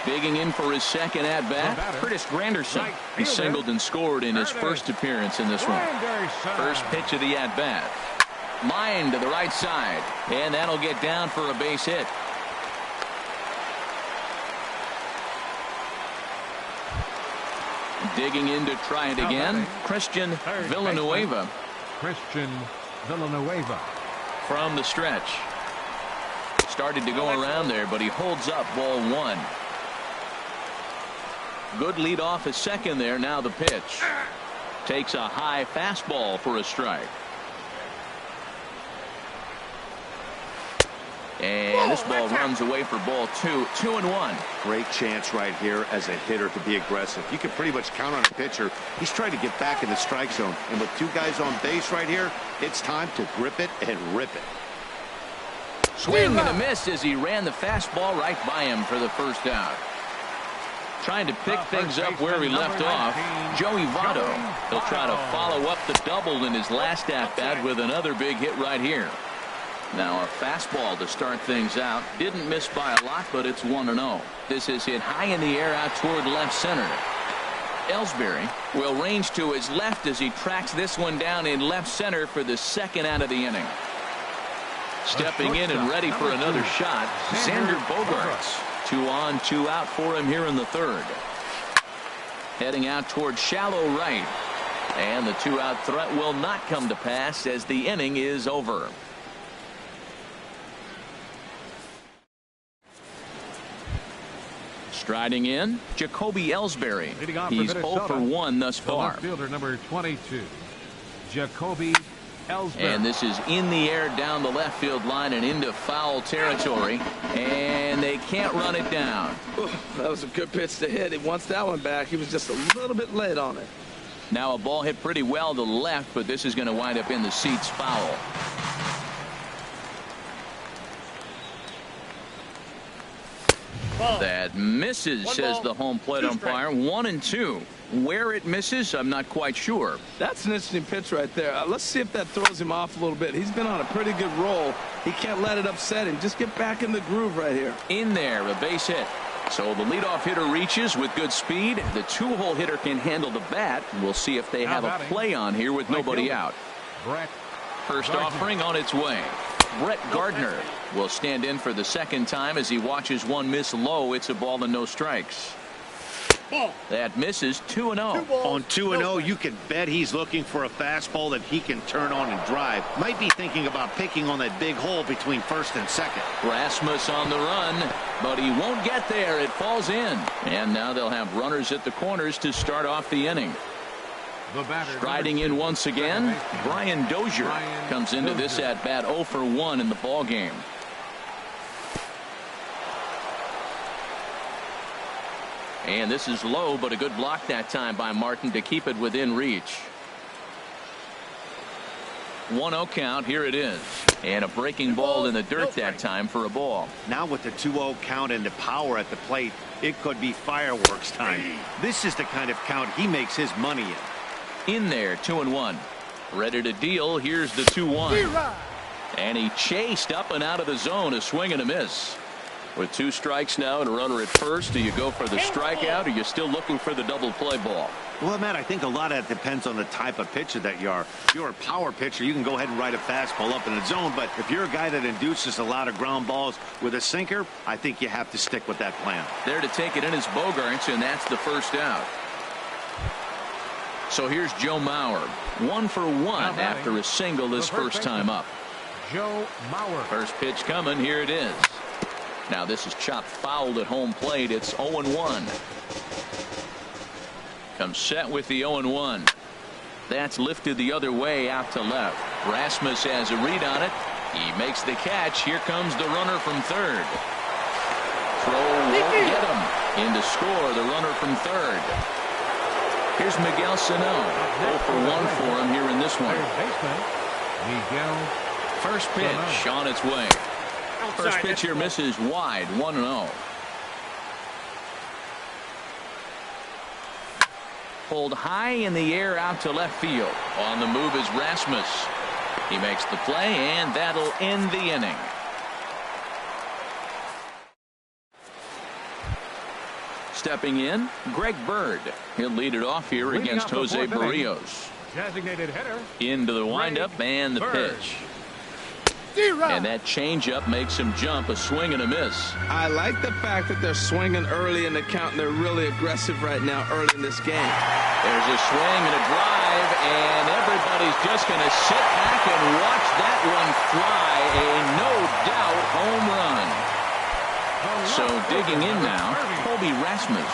Digging in for his second at-bat, Curtis Granderson. He singled and scored in his first appearance in this one. First pitch of the at-bat. Line to the right side, and that'll get down for a base hit. Digging in to try it again, Christian Villanueva. Christian Villanueva. From the stretch. Started to go around there, but he holds up ball one. Good lead off at second there. Now the pitch. Takes a high fastball for a strike. And this ball runs away for ball two. 2-1. Great chance right here as a hitter to be aggressive. You can pretty much count on a pitcher. He's trying to get back in the strike zone. And with two guys on base right here, it's time to grip it and rip it. Swing and a miss as he ran the fastball right by him for the first out. Trying to pick things up where he left off, Joey Votto. He'll try to follow up the double in his last at-bat with another big hit right here. Now a fastball to start things out. Didn't miss by a lot, but it's 1-0. This is hit high in the air out toward left center. Ellsbury will range to his left as he tracks this one down in left center for the second out of the inning. Stepping in and ready for another shot, Xander Bogaerts. 2 on, 2 out for him here in the third. Heading out toward shallow right. And the 2-out threat will not come to pass as the inning is over. Striding in, Jacoby Ellsbury. He's 0 for 1 thus far. Fielder number 22, Jacoby Ellsbury. And this is in the air down the left field line and into foul territory. And they can't run it down. That was a good pitch to hit. He wants that one back. He was just a little bit late on it. Now a ball hit pretty well to the left, but this is going to wind up in the seats foul. That misses, says the home plate umpire. 1-2. Where it misses, I'm not quite sure. That's an interesting pitch right there. Let's see if that throws him off a little bit. He's been on a pretty good roll. He can't let it upset him. Just get back in the groove right here. In there, a base hit. So the leadoff hitter reaches with good speed. The 2-hole hitter can handle the bat. We'll see if they have a play on here with nobody out. First offering on its way. Brett Gardner will stand in for the second time as he watches one miss low. It's a ball and no strikes. That misses. 2-0. On 2-0, you can bet he's looking for a fastball that he can turn on and drive. Might be thinking about picking on that big hole between first and second. Rasmus on the run, but he won't get there. It falls in. And now they'll have runners at the corners to start off the inning. Striding in once again, Brian Dozier comes into this at bat 0 for 1 in the ball game. And this is low, but a good block that time by Martin to keep it within reach. 1-0 count. Here it is. And a breaking ball in the dirt that time for a ball. Now with the 2-0 count and the power at the plate, it could be fireworks time. This is the kind of count he makes his money in. In there, 2-1. Ready to deal. Here's the 2-1. And he chased up and out of the zone. A swing and a miss. With 2 strikes now and a runner at first, do you go for the strikeout or are you still looking for the double play ball? Well, Matt, I think a lot of that depends on the type of pitcher that you are. If you're a power pitcher, you can go ahead and ride a fastball up in the zone. But if you're a guy that induces a lot of ground balls with a sinker, I think you have to stick with that plan. There to take it in is Bogaerts, and that's the first out. So here's Joe Mauer. 1 for 1 after a single his first time up. Joe Mauer. First pitch coming. Here it is. Now this is chopped foul at home plate. It's 0-1. Comes set with the 0-1. That's lifted the other way out to left. Rasmus has a read on it. He makes the catch. Here comes the runner from third. Throw won't get him. In to score, the runner from third. Here's Miguel Sano. 0 for 1 for him here in this one. First pitch on its way. First pitch here misses wide, 1-0. Pulled high in the air out to left field. On the move is Rasmus. He makes the play, and that'll end the inning. Stepping in, Greg Bird. He'll lead it off here against Jose Barrios. Designated hitter. Into the windup and the pitch. And that changeup makes him jump, a swing and a miss. I like the fact that they're swinging early in the count, and they're really aggressive right now early in this game. There's a swing and a drive, and everybody's just going to sit back and watch that one fly. A no-doubt home run. So digging in now, Colby Rasmus.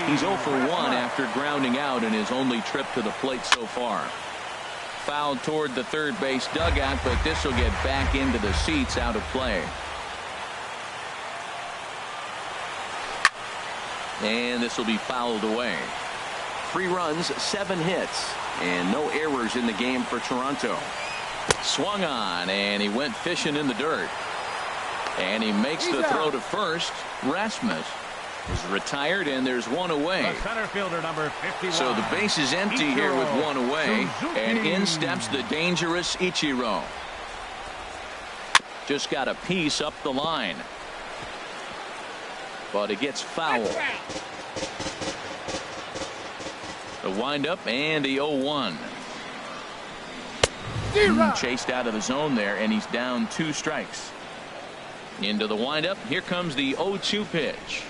He's 0 for 1 after grounding out in his only trip to the plate so far. Fouled toward the third base dugout, but this will get back into the seats, out of play. And this will be fouled away. 3 runs, 7 hits, and no errors in the game for Toronto. Swung on, and he went fishing in the dirt. And he makes the throw to first. Rasmus is retired, and there's one away. The center fielder, number 51. So the base is empty here with one away, and in steps the dangerous Ichiro. Just got a piece up the line, but it gets fouled. The windup and the 0-1. Chased out of the zone there, and he's down 2 strikes. Into the windup. Here comes the 0-2 pitch.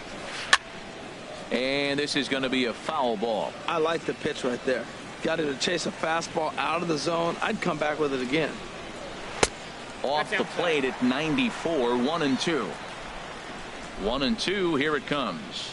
And this is going to be a foul ball. I like the pitch right there. Got him to chase a fastball out of the zone. I'd come back with it again. Off the plate at 94, 1-2. 1-2, here it comes.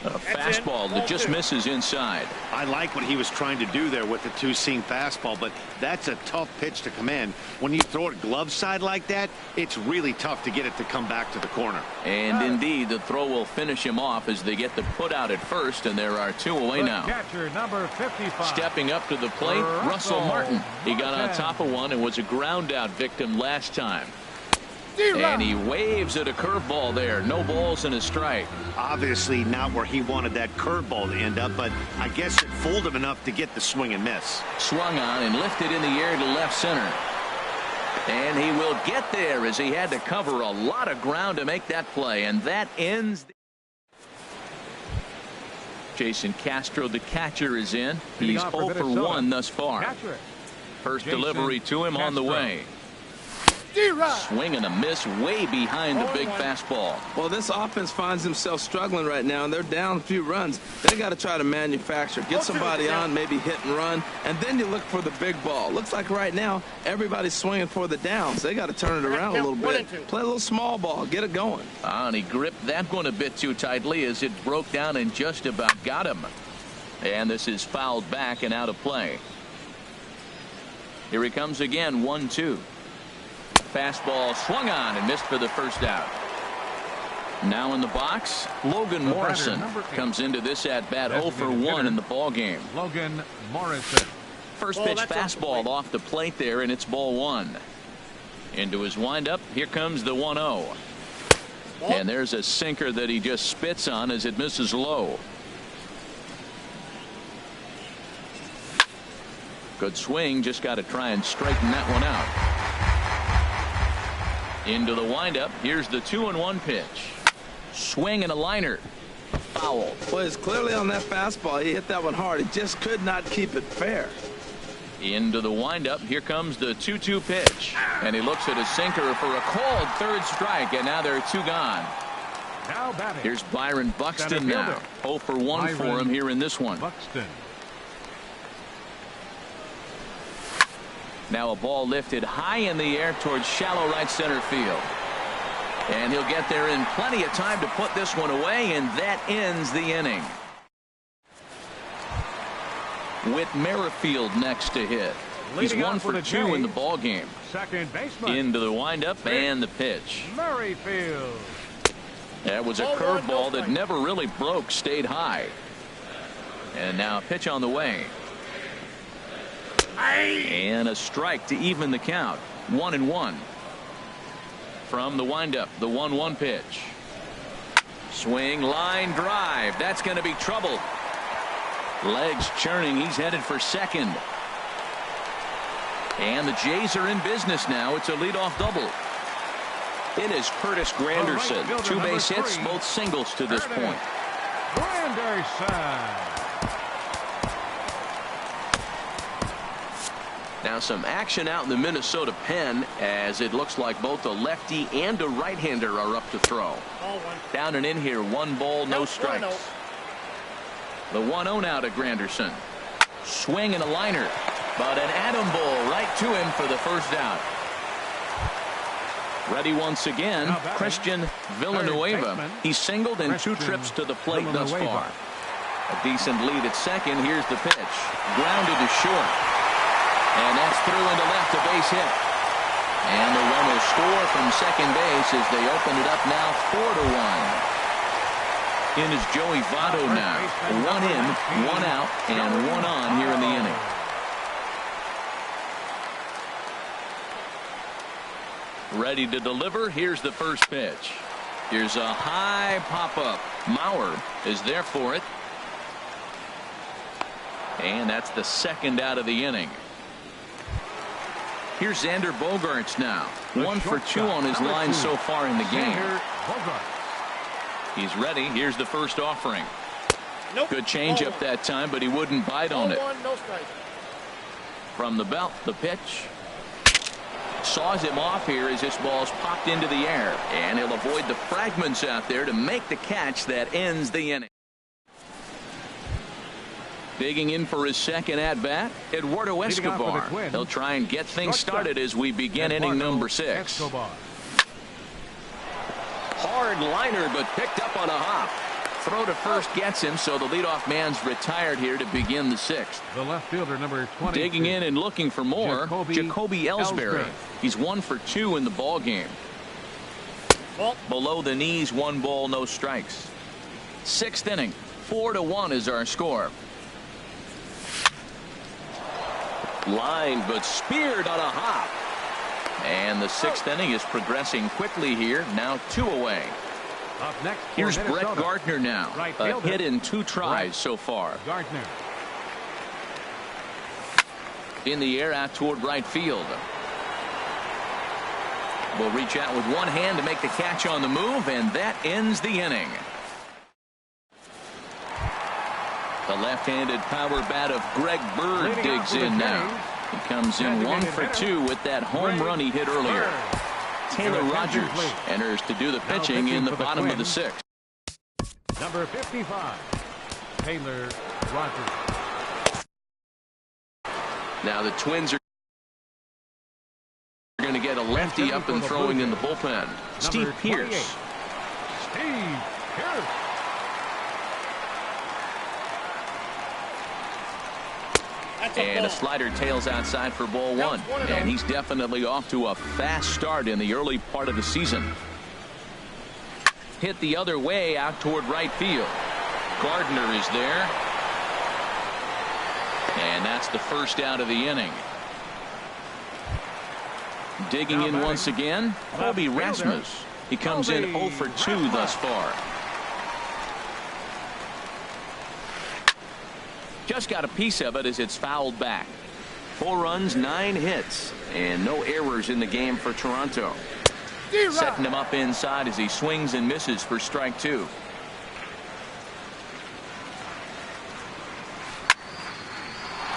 A fastball that just misses inside. I like what he was trying to do there with the 2-seam fastball, but that's a tough pitch to command. When you throw it glove side like that, it's really tough to get it to come back to the corner. And indeed, the throw will finish him off as they get the put out at first, and there are 2 away now. Catcher, number 55. Stepping up to the plate, Russell Martin. He got on top of one and was a ground out victim last time. And he waves at a curveball there. No balls and a strike. Obviously not where he wanted that curveball to end up, but I guess it fooled him enough to get the swing and miss. Swung on and lifted in the air to left center. And he will get there as he had to cover a lot of ground to make that play. And that ends. Jason Castro, the catcher, is in. He's 0 for 1 thus far. First delivery to him on the way. Swing and a miss way behind the big fastball. Well, this offense finds himself struggling right now, and they're down a few runs. They got to try to manufacture, get somebody on, maybe hit and run, and then you look for the big ball. Looks like right now everybody's swinging for the downs. They got to turn it around a little bit. Play a little small ball, get it going. And he gripped that one a bit too tightly as it broke down and just about got him. And this is fouled back and out of play. Here he comes again, 1-2. Fastball swung on and missed for the first out. Now in the box, Logan Morrison comes into this at bat 0 for 1 in the ball game. Logan Morrison. First pitch fastball off the plate there, and it's ball 1. Into his windup, here comes the 1-0. And there's a sinker that he just spits on as it misses low. Good swing, just got to try and straighten that one out. Into the windup. Here's the 2-1 pitch. Swing and a liner. Foul. Well, it's clearly on that fastball. He hit that one hard. He just could not keep it fair. Into the windup. Here comes the 2-2 pitch. And he looks at a sinker for a called third strike. And now there are 2 gone. Now batting. Here's Byron Buxton now. 0 for 1 for him here in this one. Buxton. Now a ball lifted high in the air towards shallow right center field. And he'll get there in plenty of time to put this one away, and that ends the inning. Whit Merrifield next to hit. He's 1 for 2 in the ball game. Second baseman. Into the windup and the pitch. Merrifield. That was a curveball that never really broke, stayed high. And now a pitch on the way. And a strike to even the count. 1-1. From the windup, the 1-1 pitch. Swing, line drive. That's going to be trouble. Legs churning. He's headed for second. And the Jays are in business now. It's a leadoff double. It is Curtis Granderson. Right, 2 base hits, both singles to this point. Granderson. Now some action out in the Minnesota pen, as it looks like both a lefty and a right-hander are up to throw. Down and in here, 1 ball, no strikes. The 1-0 now to Granderson. Swing and a liner, but an atom ball right to him for the first out. Ready once again, Christian Villanueva. He's singled in 2 trips to the plate thus far. A decent lead at second. Here's the pitch. Grounded to short. And that's through into left, a base hit. And the run will score from second base as they open it up now 4-1. In is Joey Votto now. 1 in, 1 out, and 1 on here in the inning. Ready to deliver. Here's the first pitch. Here's a high pop-up. Mauer is there for it. And that's the second out of the inning. Here's Xander Bogaerts now. 1 for 2 on his line so far in the game. He's ready. Here's the first offering. Good changeup that time, but he wouldn't bite on it. From the belt, the pitch. Saws him off here as this ball's popped into the air. And he'll avoid the fragments out there to make the catch that ends the inning. Digging in for his second at-bat, Eduardo Escobar. He'll try and get things started as we begin inning number 6. Hard liner, but picked up on a hop. Throw to first gets him, so the leadoff man's retired here to begin the 6th. The left fielder, number 20. Digging in and looking for more, Jacoby Ellsbury. He's 1 for 2 in the ball game. Below the knees, 1 ball, no strikes. 6th inning, 4-1 is our score. Line, but speared on a hop. And the 6th inning is progressing quickly here. Now 2 away. Up next, here's Brett Gardner now. Right a hit in 2 tries so far. Gardner. In the air out toward right field. Will reach out with one hand to make the catch on the move, and that ends the inning. The left-handed power bat of Greg Bird digs in now. He comes in 1 for 2 with that home run he hit earlier. Taylor Rogers enters to do the pitching in the bottom of the 6th. Number 55, Taylor Rogers. Now the Twins are going to get a lefty up and throwing in the bullpen. Steve Pearce. Steve Pearce. And a slider tails outside for ball 1. And he's definitely off to a fast start in the early part of the season. Hit the other way out toward right field. Gardner is there. And that's the first out of the inning. Digging in once again, Colby Rasmus. He comes in 0 for 2 thus far. Just got a piece of it as it's fouled back. 4 runs, 9 hits, and no errors in the game for Toronto. Setting him up inside as he swings and misses for strike 2.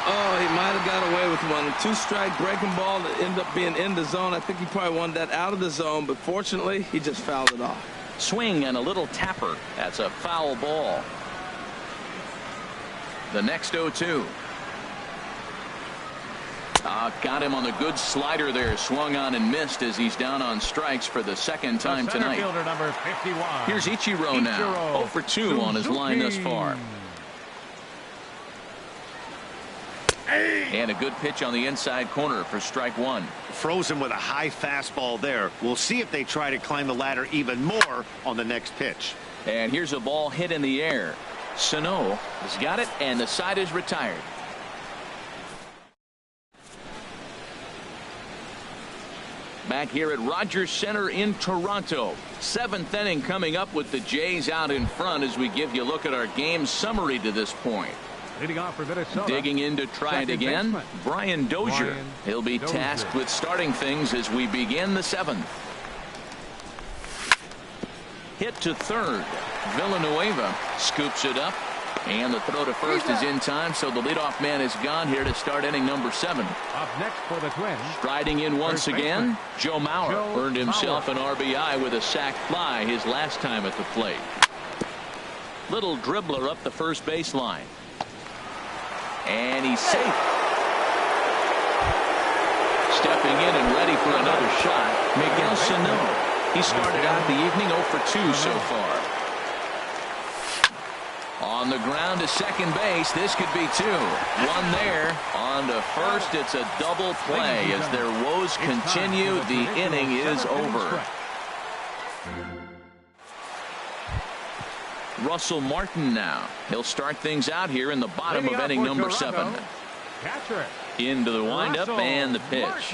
Oh, he might have got away with one. A 2-strike breaking ball that ended up being in the zone. I think he probably wanted that out of the zone, but fortunately, he just fouled it off. Swing and a little tapper. That's a foul ball. The next 0-2. Got him on the good slider there. Swung on and missed as he's down on strikes for the second time tonight. Number 51. Here's Ichiro now. 0 for 2 on his line thus far. And a good pitch on the inside corner for strike one. Frozen with a high fastball there. We'll see if they try to climb the ladder even more on the next pitch. And here's a ball hit in the air. Sano has got it, and the side is retired. Back here at Rogers Center in Toronto. 7th inning coming up with the Jays out in front as we give you a look at our game summary to this point. Leading off for Minnesota. Digging in to try it again, baseman, Brian Dozier. Brian He'll be Dozier. tasked with starting things as we begin the 7th. Hit to third. Villanueva scoops it up, and the throw to first is in time, so the leadoff man is gone here to start inning number 7. Up next for the Twins. Striding in once again, Joe Mauer earned himself an RBI with a sac fly his last time at the plate. Little dribbler up the first baseline. And he's safe. Stepping in and ready for another shot, Miguel Sano. He started out the evening 0 for 2 so far. On the ground to second base. This could be 2. One there. On to first. It's a double play. As their woes continue, the inning is over. Russell Martin now. He'll start things out here in the bottom of inning number 7. Into the windup and the pitch.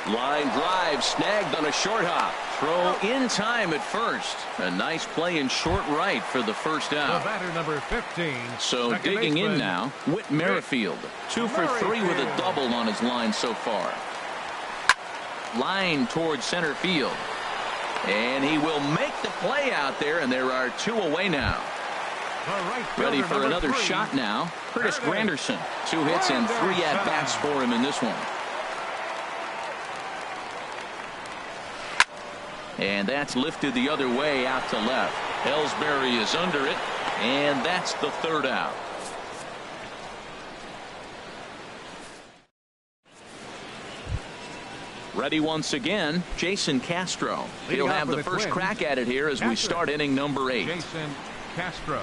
Line drive snagged on a short hop. Throw in time at first. A nice play in short right for the first out. The batter number 15. So digging in now, Whit Merrifield. 2 for 3 with a double on his line so far. Line towards center field. And he will make the play out there, and there are 2 away now. Ready for another shot now. Curtis Granderson. 2 hits and 3 at-bats for him in this one. And that's lifted the other way out to left. Ellsbury is under it, and that's the 3rd out. Ready once again, Jason Castro. He'll have the first crack at it here as we start inning number 8. Jason Castro.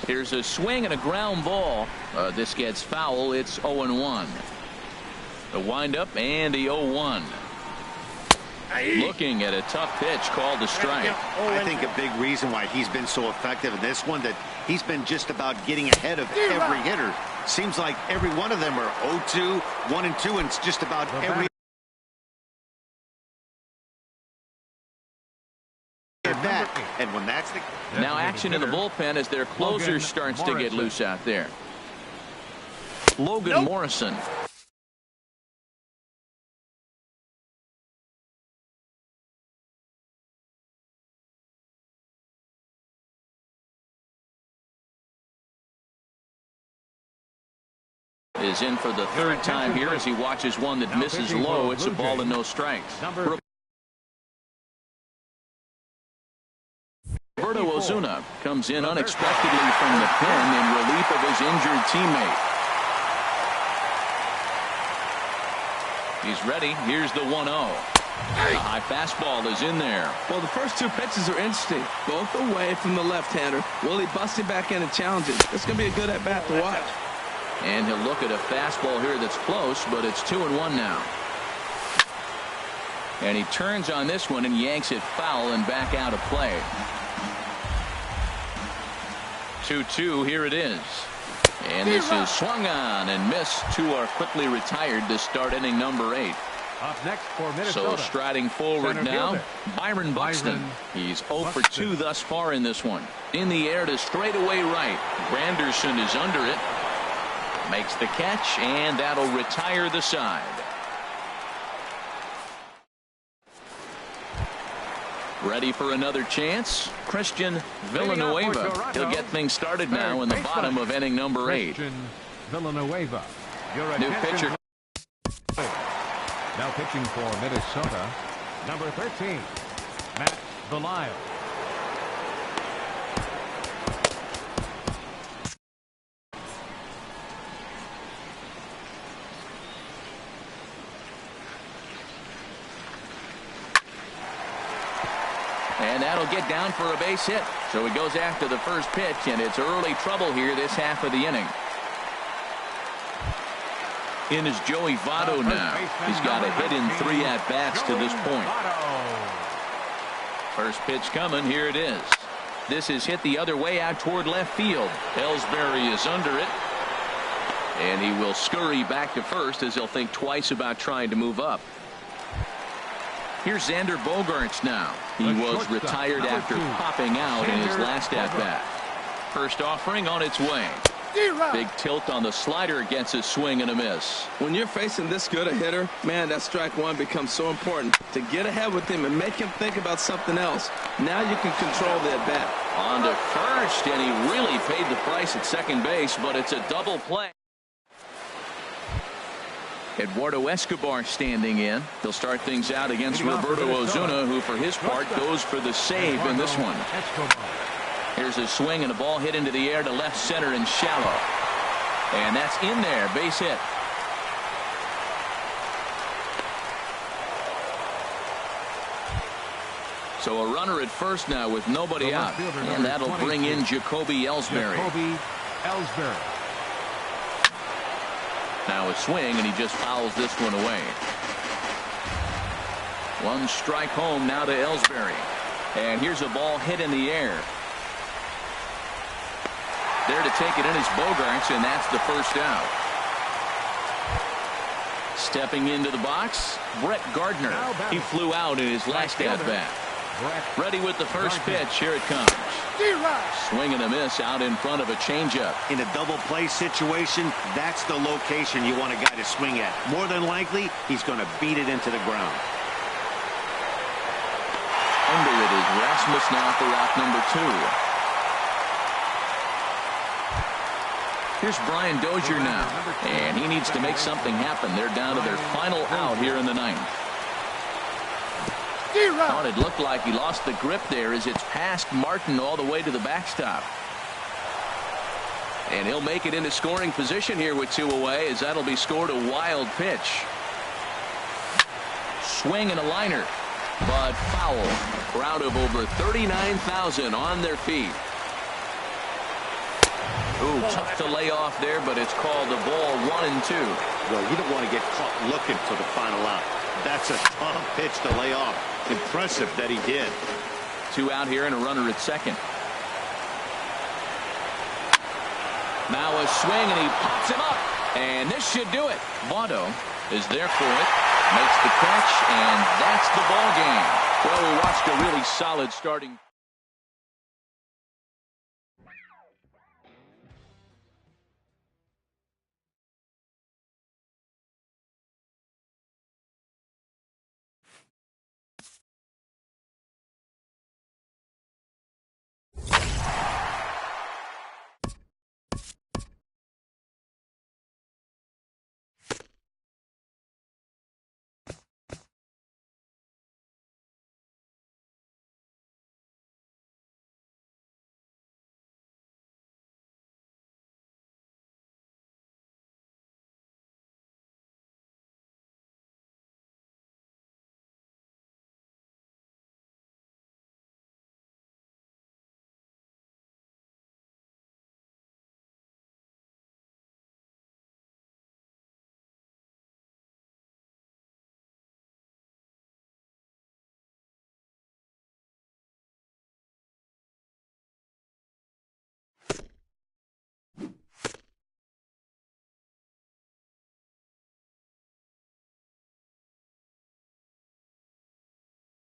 Here's a swing and a ground ball. This gets foul. It's 0-1. The windup and the 0-1. Looking at a tough pitch called a strike. I think a big reason why he's been so effective in this one, that he's been just about getting ahead of every hitter. Seems like every one of them are 0-2, 1-2, and it's just about every at bat. And when that's the now action in the bullpen as their closer starts to get loose out there. Logan Morrison. Is in for the 3rd time here as he watches one that misses low. It's a ball and no strikes. Roberto Ozuna comes in unexpectedly from the pen in relief of his injured teammate. He's ready. Here's the 1-0. A high fastball is in there. Well, the first 2 pitches are interesting. Both away from the left-hander. Will he bust him back in and challenge him? It's going to be a good at-bat to watch. And he'll look at a fastball here that's close, but it's 2-1 now. And he turns on this one and yanks it foul and back out of play. 2-2, here it is. And this is swung on and missed. 2 are quickly retired to start inning number 8. Up next for Minnesota. So striding forward now, Byron Buxton. He's 0 for 2 thus far in this one. In the air to straightaway right. Granderson is under it. Makes the catch, and that'll retire the side. Ready for another chance. Christian Villanueva. He'll get things started now in the bottom of inning number 8. Villanueva. New pitcher. Now pitching for Minnesota, number 13, Matt Belisle. And that'll get down for a base hit. So he goes after the first pitch, and it's early trouble here this half of the inning. In is Joey Votto now. He's got a hit in 3 at-bats to this point. First pitch coming. Here it is. This is hit the other way out toward left field. Ellsbury is under it. And he will scurry back to first as he'll think twice about trying to move up. Here's Xander Bogaerts now. He was retired after popping out in his last at-bat. First offering on its way. Big tilt on the slider against his swing and a miss. When you're facing this good a hitter, man, that strike one becomes so important to get ahead with him and make him think about something else. Now you can control the at-bat. On to first, and he really paid the price at second base, but it's a double play. Eduardo Escobar standing in. He'll start things out against Roberto Osuna, who for his part goes for the save in this one. Here's a swing and a ball hit into the air to left center and shallow. And that's in there. Base hit. So a runner at first now with nobody out. And that'll bring in Jacoby Ellsbury. Now a swing, and he just fouls this one away. One strike home now to Ellsbury. And here's a ball hit in the air. There to take it in is Bogaerts, and that's the first out. Stepping into the box, Brett Gardner. He flew out in his last at-bat. Ready with the first pitch. Here it comes. Swing and a miss out in front of a changeup. In a double play situation, that's the location you want a guy to swing at. More than likely, he's going to beat it into the ground. Under it is Rasmus now for out number 2. Here's Brian Dozier now, and he needs to make something happen. They're down to their final out here in the 9th. Thought it looked like he lost the grip there as it's past Martin all the way to the backstop. And he'll make it into scoring position here with 2 away, as that'll be scored a wild pitch. Swing and a liner, but foul. Crowd of over 39,000 on their feet. Ooh, tough to lay off there, but it's called a ball 1-2. Well, you don't want to get caught looking for the final out. That's a tough pitch to lay off. Impressive that he did. 2 out here and a runner at second. Now a swing, and he pops him up. And this should do it. Votto is there for it. Makes the catch, and that's the ball game. Well, we watched a really solid starting.